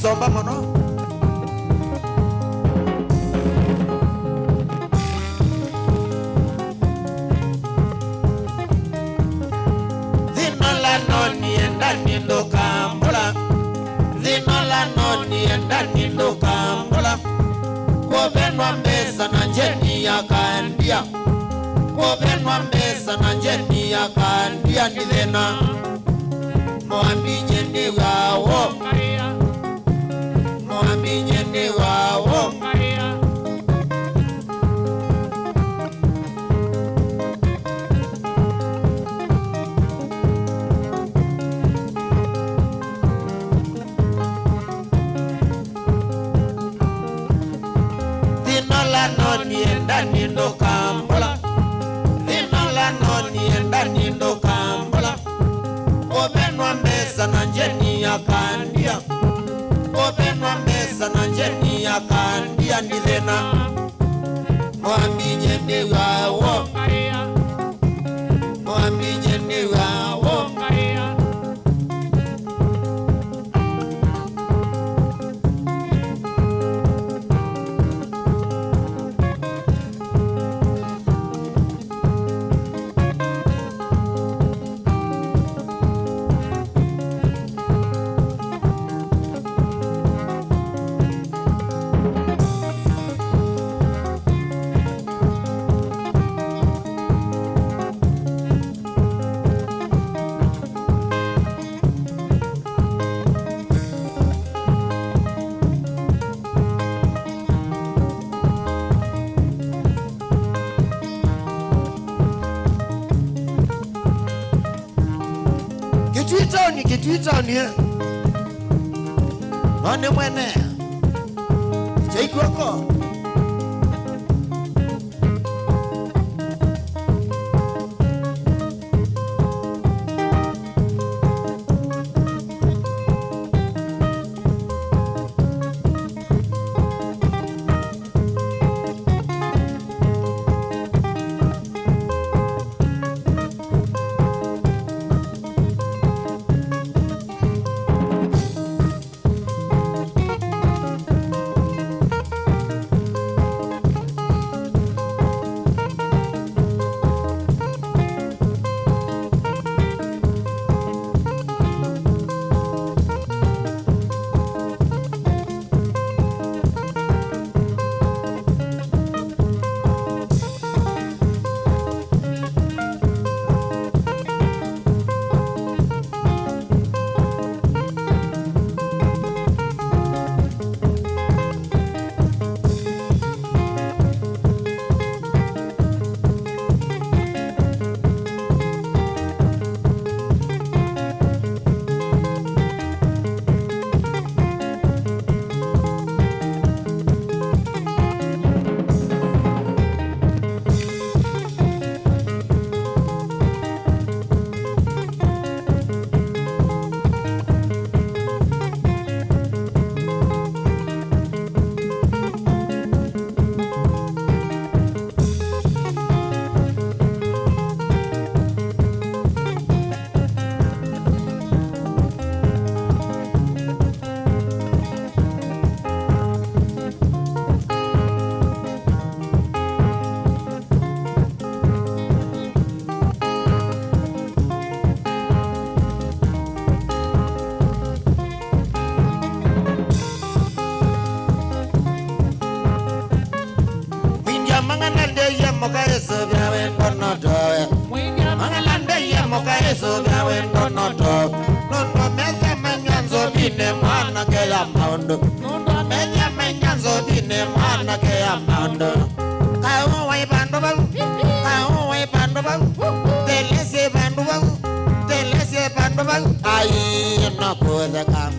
Somba mono Dhinola noni endani ndo kambula Dhinola noni endani ndo kambula Kubenwa mbesa na njeni ya kandia Kubenwa mbesa na njeni ya kandia Nidhena Mwambi njeni wawo Mwambinyeni wawo Dhinola noni endani ndo kambula Dhinola noni endani ndo kambula Obenwa mbesa na njeni ya kandia Obenwa mbesa na njeni ya kandia Nidhena Mwambinyeni wawo Mwambinyeni wawo Kitwitoni None mwene Chaikuako wendo noto nondo menya menyanzo bine mwana ke ya maundo nondo menya menyanzo bine mwana ke ya maundo kawo wai bando ba kawo wai bando ba telese bando ba ai no puede cam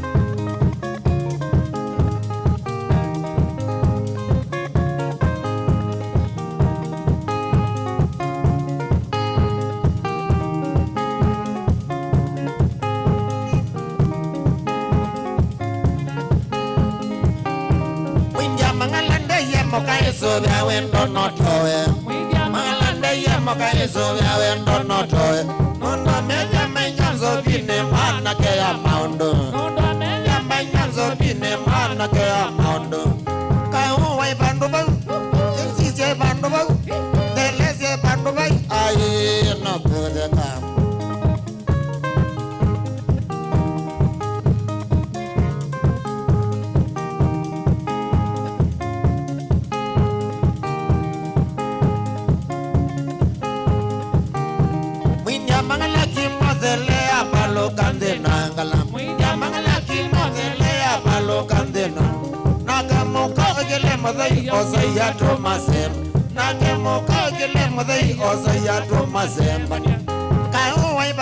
so that when don't not toy. Malande yamoka so that when don't not toy. Nondo meja menyanzo bine mana ke ya maundo. Nondo meja menyanzo bine mana ke ya maundo. Kau wai bandu bang, sisi bandu bang, delese bandu bang. Aye no puede cam. Osaya to masem nagemo kagele modai osaya to masem kawo wai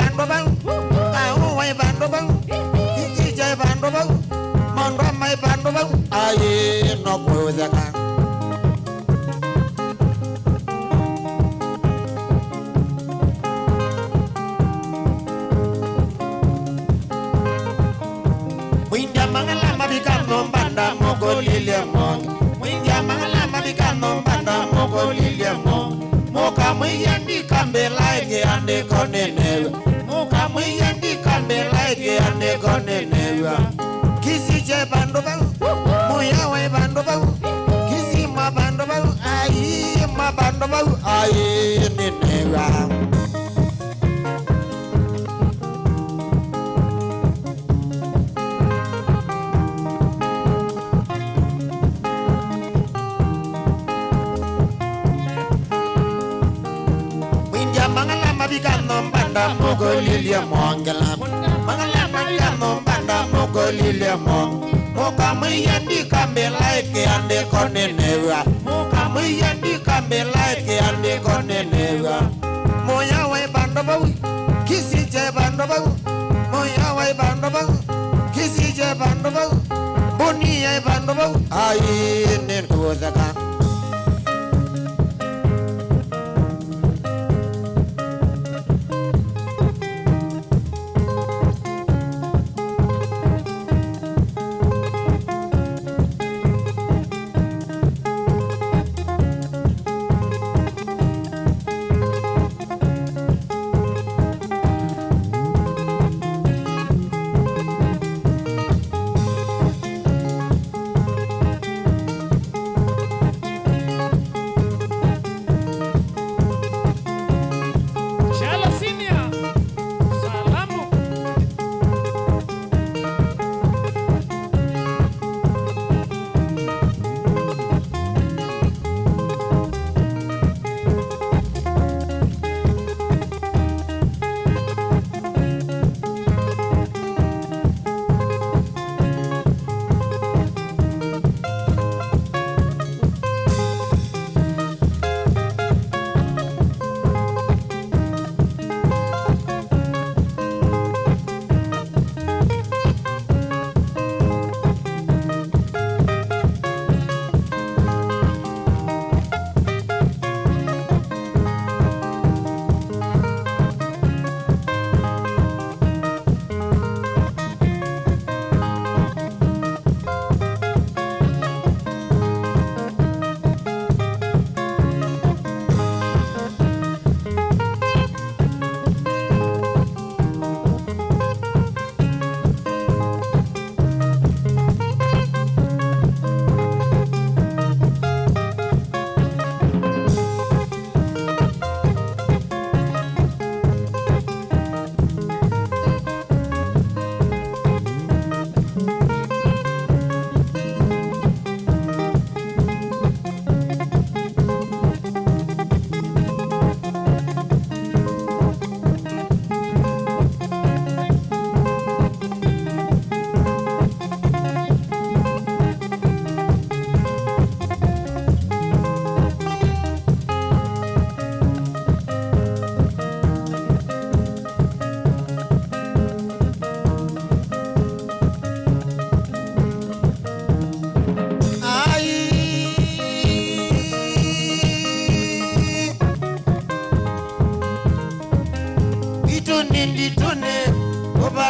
bando bang iti jai bando bang mondo mai bando bang aye no puede kan winda mangala mabikano banda mogolile mong Moka muyandi kambe like ande konene. Moka muyandi kambe like ande konene. Kisi je bando bang, muya we bando bang. Kisi ma bando bang, ayi ma bando bang, ayi nenera. Banda mogolilia mongela mangala mangala banda mogolilia mong moka muyandi kambe like ande konenera moka muyandi kambe like ande konenera moya we bando bawi kisi je bando bawi moya we bando bawi kisi je bando bawi boni ye bando bawi ai nen ko zaka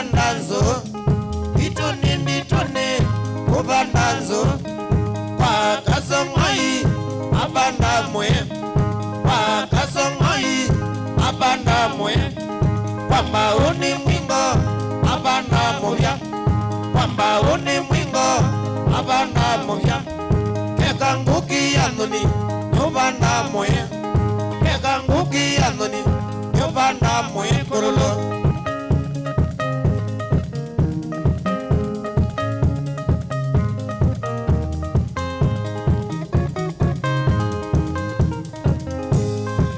kubandanzo itunini tuni kubandanzo kwa kasongoi abandamwe kwa kasongoi abandamwe kwamba uni mwingo abandamovya kwamba uni mwingo abandamovya kekanguki yanoni nyubandamwe kekanguki yanoni nyubandamwe kurulu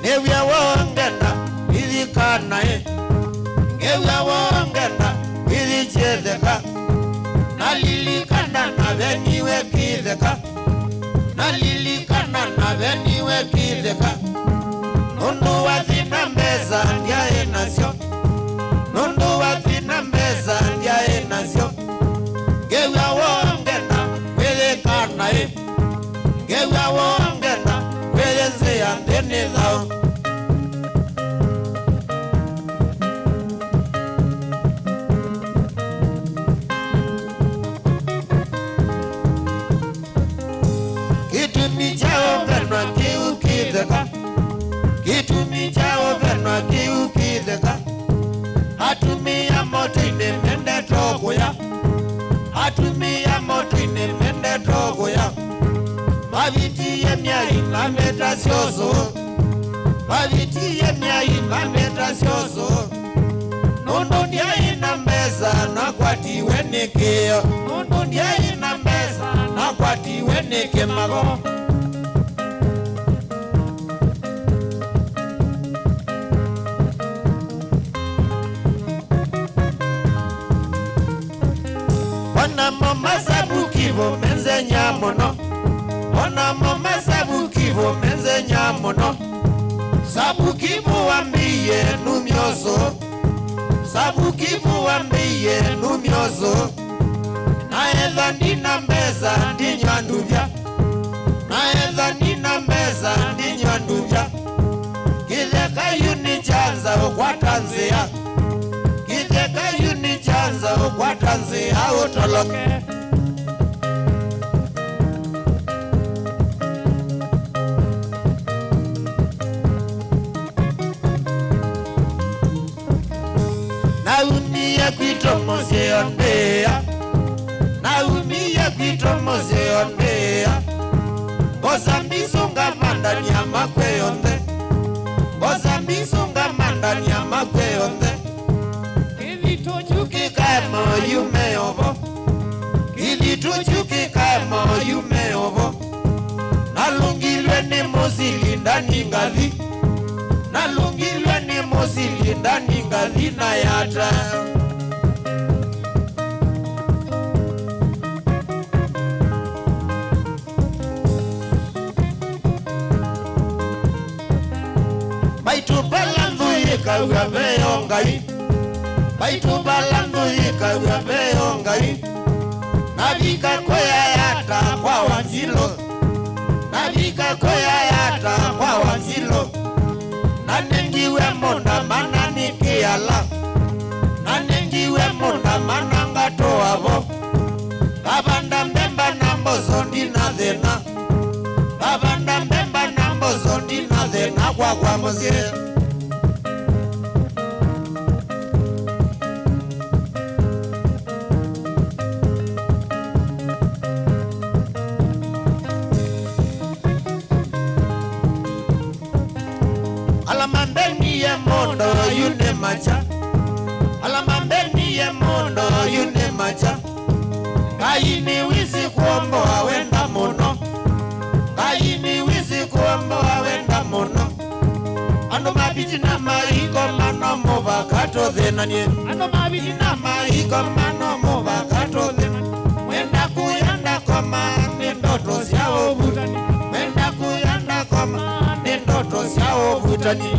Ngevya wongenda ilikanae Ngevya wongenda ilichezeka Nalilikana na veniwe kizeka Nalilikana na veniwe kizeka Nundu wazina mbeza ndiae nasyo Nundu wazina mbeza ndiae nasyo Ngevya wongenda ilikanae Ngevya wongenda ilenze ya ndeni zao Kitumi chao venwa kiukizeka Kitumi chao venwa kiukizeka Hatumia moto inemende togoya Hatumia moto inemende togoya Maviti ye miai mameta sioso Maviti ye miai mameta sioso Nundu ndia ina mbeza na kwati wenekeo Nundu ndia ina mbeza na kwati weneke mago Wana mama sabu kivo menze nyamono Wana mama sabu kivo menze nyamono Sabu kivo wambiye numyoso Sabu kivo wambiye numyoso Naeza nina mbeza ndinywa nduvya Naeza nina mbeza ndinywa nduvya Kitheka yuni chanza ukwata nzea Kitheka yuni chanza ukwata nzea utoloke Naumia kuitomoze ondea Naumia kuitomoze ondea Ngoza misunga mandani ya makwe yonde Ngoza misunga mandani ya makwe yonde Kivituchuki kama yume ovo Kivituchuki kama yume ovo Nalungilwe ni mozili ndani ngali Nalungilwe ni mozili ndani ngali na yata Baitu balandu yika wabeyongai Baitu balandu yika wabeyongai Nabika koya yata kwa wanzilo Nabika koya yata kwa wanzilo Nanengiwe monda mana nikiala Nanengiwe monda mana ngato wavo Kabanda mbemba nambo zondi na dhena Kabanda mbemba nambo zondi na dhena kwa mzie Alamambeni ye mondo yune macha Alamambeni ye mondo yune macha Kaini wisi kuombo awenda mono Kaini wisi kuombo awenda mono Ano mabiti na maiko mano mova kato dhenanye Ano mabiti na maiko mano mova kato dhenanye Mwenda kuyanda koma ni ndoto siao vutani Mwenda kuyanda koma ni ndoto siao vutani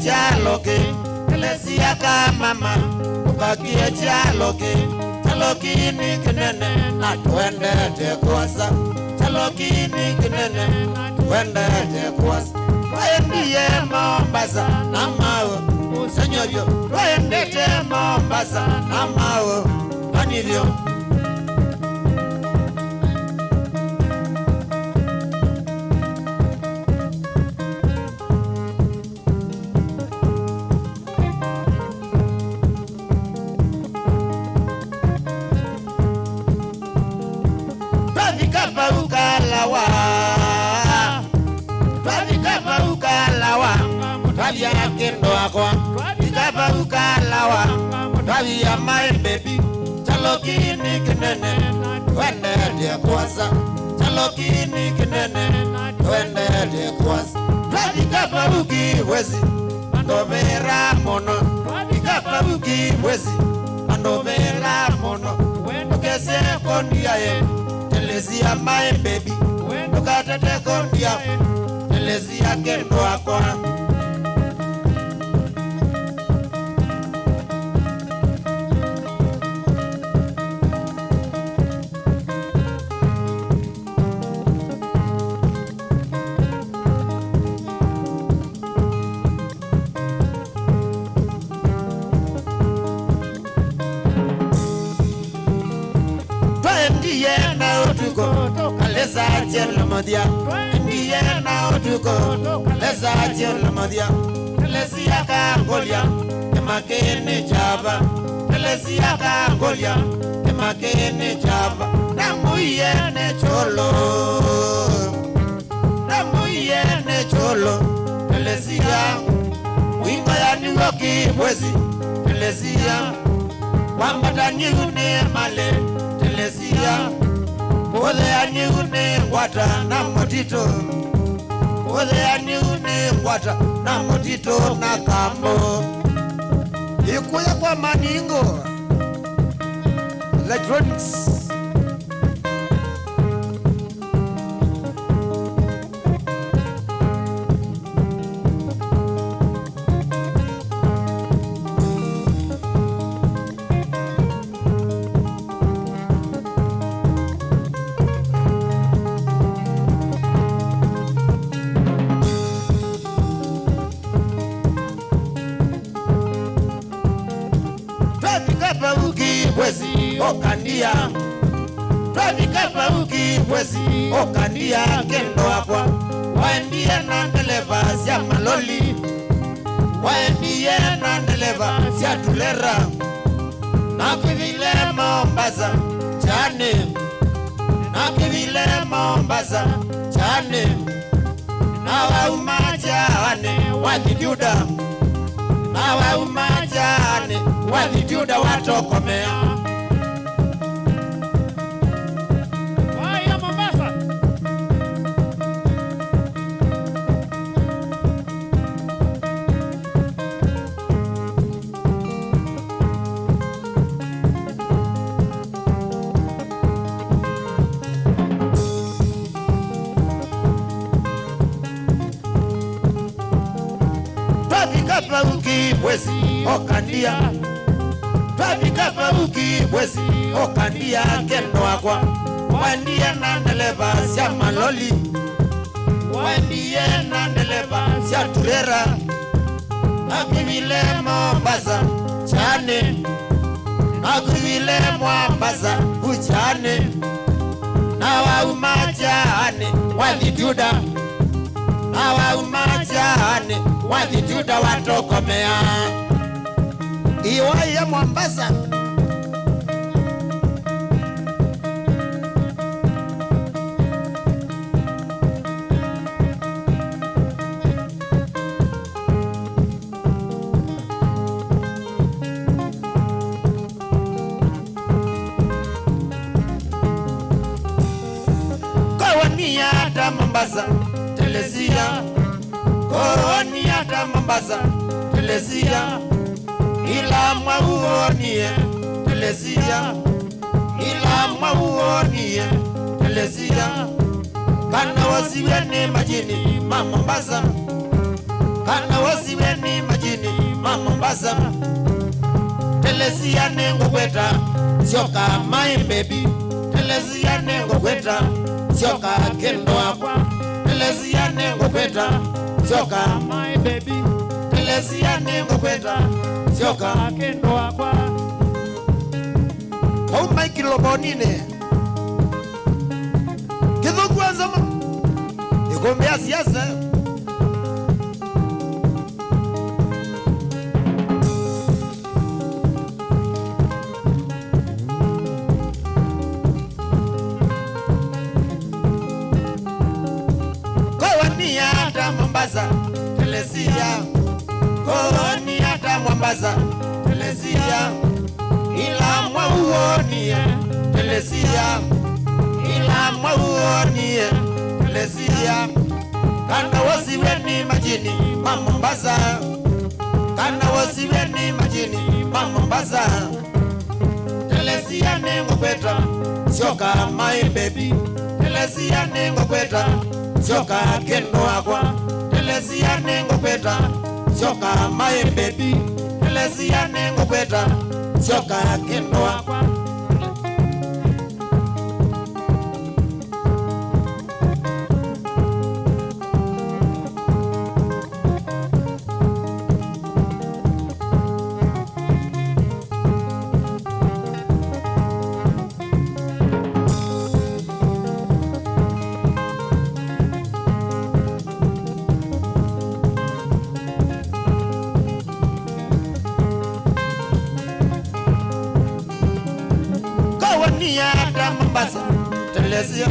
chaloke telesia ka mama ubakie chaloke chalokini kinene na twende tekwasa chalokini kinene twende tekwasa twendie Mombasa na mawe usenyoyo twende Mombasa na mawe kanivyo Tavia kendo akwa Ikapa ukalawa Tavia my baby Chalokini kinene Wende dia kwasa Chalokini kinene Wende dia kwasa Ikapa uki wezi Andovera mono Ikapa uki wezi Andovera mono Ukese kondia ye Telesia my baby Ukatete kondia Telesia kendo akwa Lesa chel modia Indiana otuko Lesa chel modia Lesia ka golia Emakene chaba Lesia ka golia Emakene chaba Namuyene cholo Namuyene cholo Lesia Winga ya niwoki mwezi Lesia Wambata nyune male Lesia Ole aniune wata na motito Ole aniune wata na motito na kambo Ikuya kwa maningo Electronics Okandia Travika pauki wezi Okandia kendo akwa Waendie na ndeleva Sia maloli Waendie na ndeleva Sia tulera Nakivile Mombasa Chane Nakivile Mombasa Chane Nawa umajane Wadiduda Nawa umajane Wadiduda watokomea Wezi okandia Travika pauki wezi okandia kendo akwa Waendie na ndeleva Sia maloli Waendie na ndeleva Sia turera Nakivile Mombasa Chane Nakivile Mombasa Uchane Nawa umajane Wadiduda Nawa umajane Wadiduda watokomea Iwaye Mombasa Kawani hata Mombasa Telesia Kawani hata Mombasa Telesia Ila mauonie Telesia Ila mauonie Telesia Kana wasiwene majini Mombasa kana wasiwe ni majini Mombasa telesia nengo kweta sioka my baby telesia nengo kweta sioka kendo akwa telesia nengo kweta sioka my baby telesia nengo kweta sioka kendo akwa oh my kilobonine kido kwanza ikombea siasa Mombasa telesia koni hata Mombasa telesia ila mwauonie telesia ila mwauonie telesia kana wasiwe ni majini Mombasa kana wasiwe ni majini Mombasa telesia nengo kweta sioka my baby telesia nengo kweta sioka kendo akwa telesia nengo kweta sioka my baby telesia nengo kweta sioka kendo akwa Mombasa telesia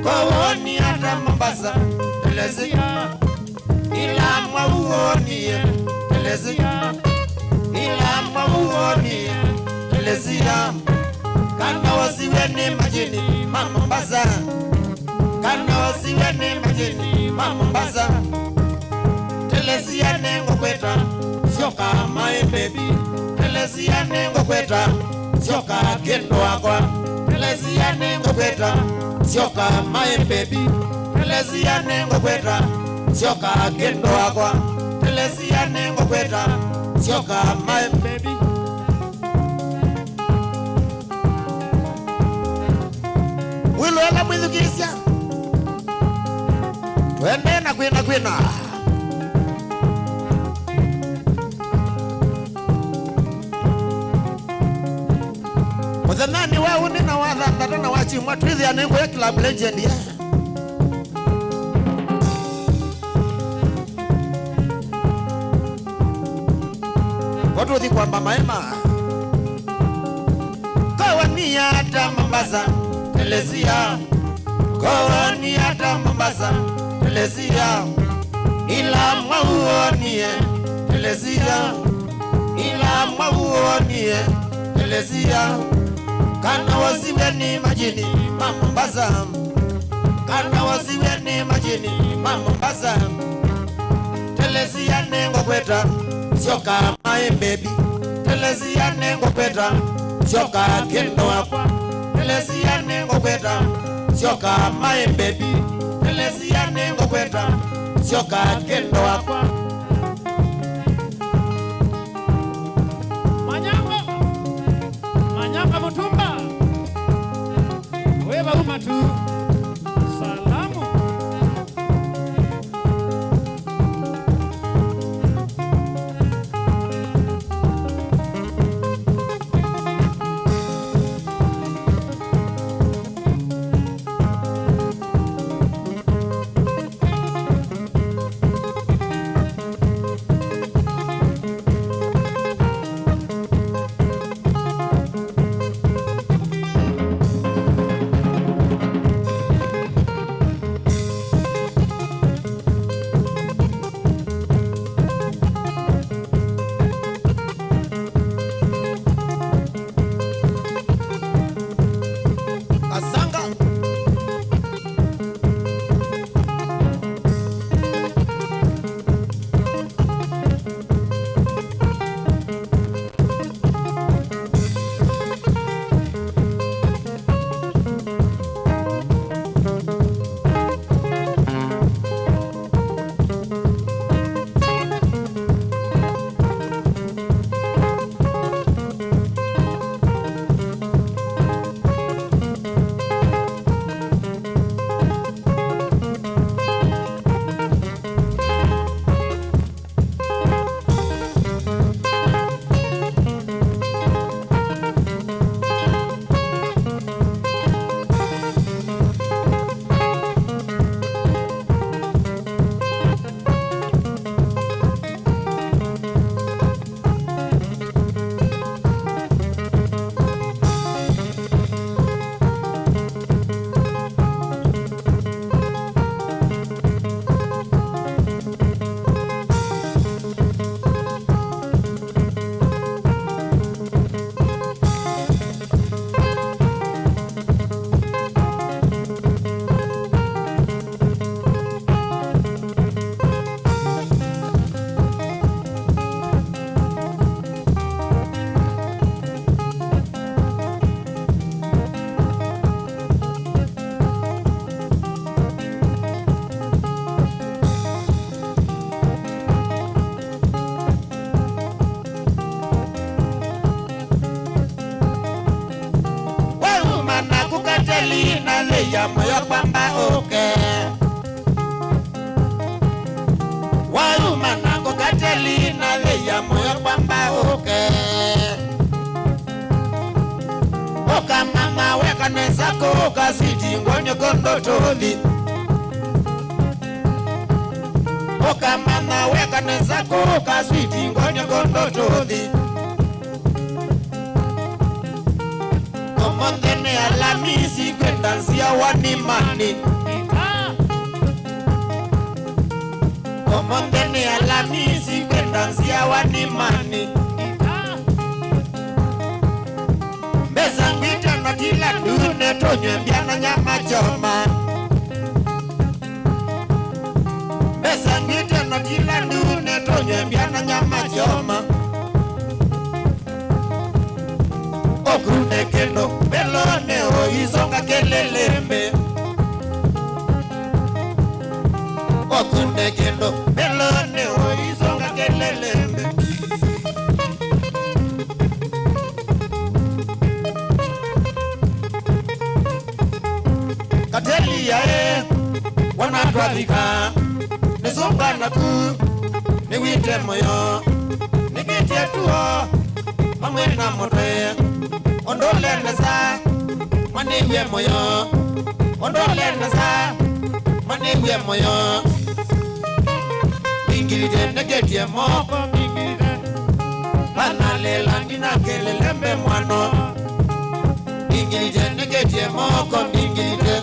kowoni hata Mombasa telesia ila mwauonie telesia ila mwauonie telesia kana wasiwe ni majini Mombasa kana wasiwe ni majini Mombasa telesia nengo kweta sioka my baby telesia nengo kweta sioka kendo akwa telesia nengo kweta sioka my baby telesia nengo kweta sioka kendo akwa telesia nengo kweta sioka my baby Wilwela mwizukisya twende na kwina Muthanani wa uni na wathangata na wachimwa twithia nengo ya club legend ya watu thi kwamba maema kawani hata Mombasa telesia kawani hata Mombasa telesia ila mwauonie telesia ila mwauonie telesia kana wasiwe ni majini Mombasa kana wasiwe ni majini Mombasa telesia nengo kweta sioka my baby telesia nengo kweta sioka kendo akwa telesia nengo kweta sioka my baby telesia nengo kweta sioka kendo akwa Manyanga Mutumba wewe umatu salamu veya moyo kwamba wauma nako Katelina veya moyo kwamba oka mama weka nezako kasiti ngonyo kondotoli oka mama weka nezako kasiti ngonyo kondotoli komondene Alhamisi kwenda nsia wanimani komondene Alhamisi kwenda nsia wanimani mbeza ngwita na kila dune tonywe mbiana nyama choma mbeza ngwita na kila dune tonywe mbiana nyama choma okune kendo belone oizonga kelelembe okune kendo belone oizonga kelelembe Katelia wanatwalika nizonga naku niwite moyo nikitie tuo mamwena motwe ondoleneza maniwe moyo ondoleneza maniwe moyo ingilide negetie moko ingilide banalela ndina kelelembe mwano ingilide negetie moko ingilide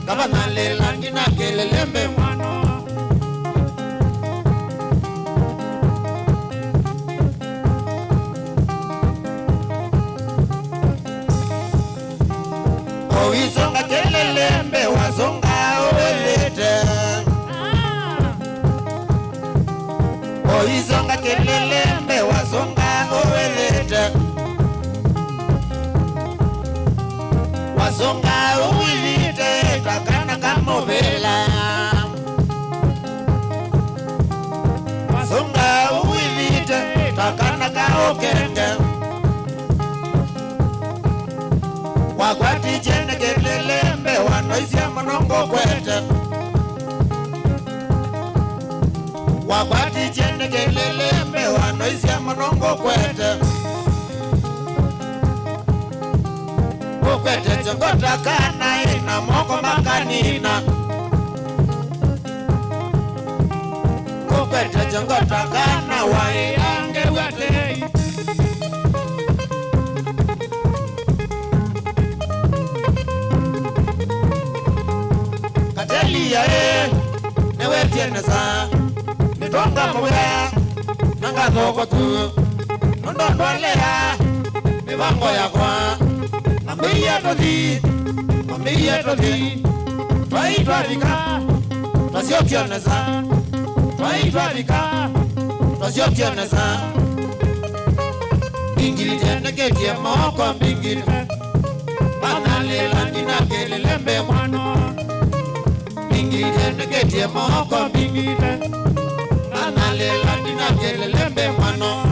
banalela ndina kelelembe mwano oizonga kelelembe wazonga owelete oizonga kelelembe wazonga owelete wazonga owelete takana kamovela wazonga owelete takana kaokenge wakwati chene kelelembe wanoisia manongo kwete wakwati chene kelelembe wanoisia manongo kwete ukwete chongota kana ina moko makanina ukwete chongota kana waiange watei Katelia newe tieneza nitonga mwea nanga thoko tu nondondolea mivango yakwa nambiye tothi twaitwalika twasiokioneza twaitwalika twasiokioneza ingilide negetie moko mbingilide banalela ndina kelelembe mwano ingilide negetie moko mbingilide banalela ndina kelelembe mwano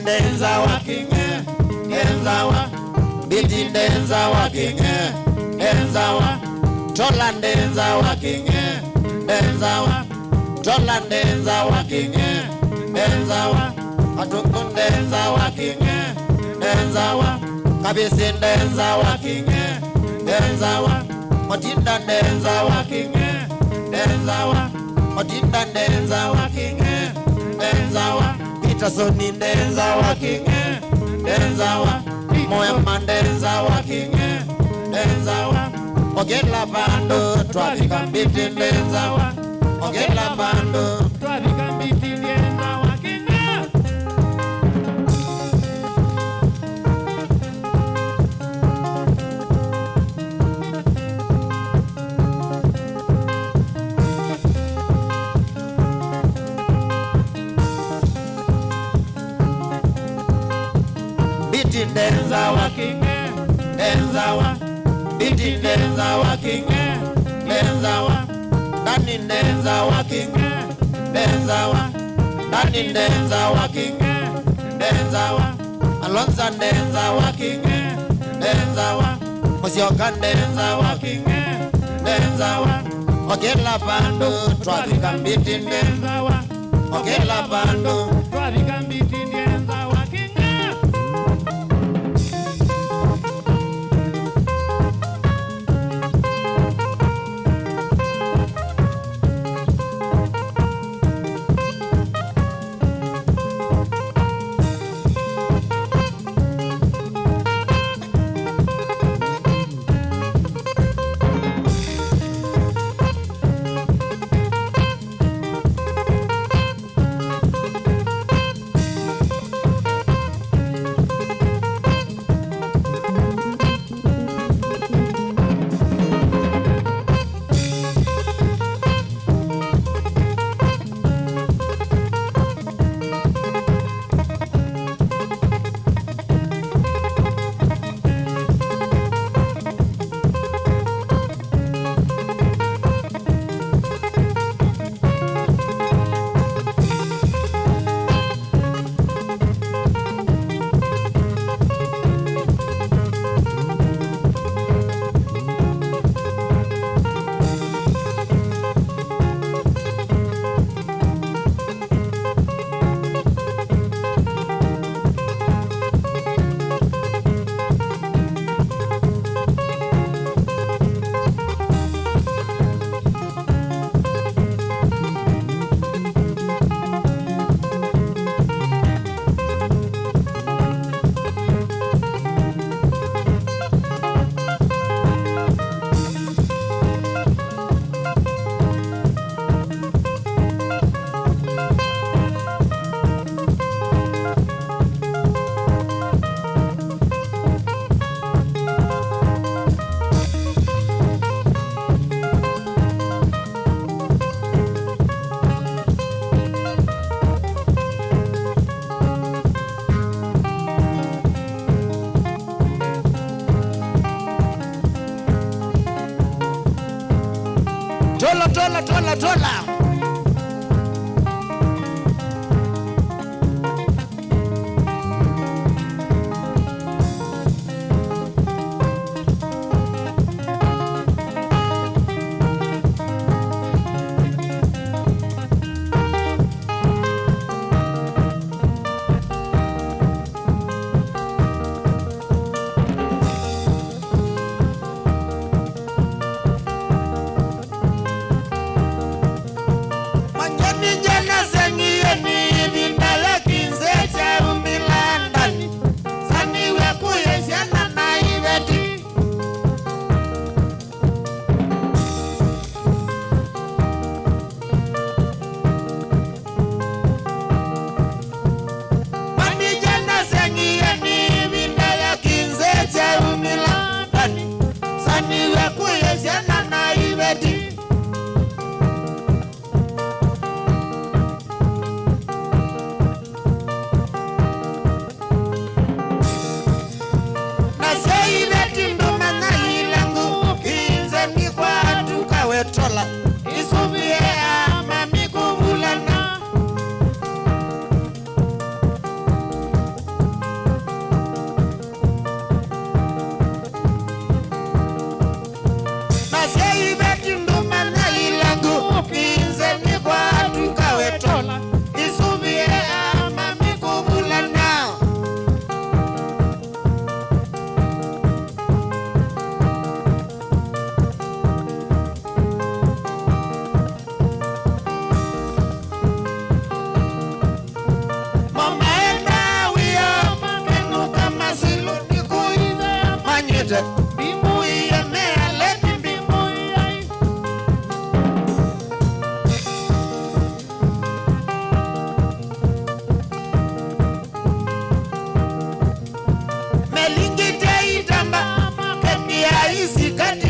Ndenza wa kinge, ndenza wa biti ndenza wa kinge, ndenza wa tola ndenza wa kinge, ndenza wa tola ndenza wa kinge, ndenza wa atungu ndenza wa kinge, ndenza wa kabisi ndenza wa kinge, ndenza wa motinda ndenza wa kinge, ndenza wa motinda ndenza wa kinge, ndenza wa Soni ndenza wa kinge, ndenza wa moema ndenza wa kinge, ndenza wa ogela bando twalika mbiti ndenza wa ogela bando twalika mbiti ndenza wa kinge ndenza wa kinge ndenza wa biti ndenza wa kinge ndenza wa ndani ndenza wa kinge ndenza wa ndani ndenza wa kinge ndenza wa alonza ndenza wa kinge ndenza wa musyoka ndenza wa kinge ndenza wa okela bandu twabika mbiti ndenza wa okela bandu twabika mbiti ndenza wa kinge Tola. Melingite itamba kemia isikati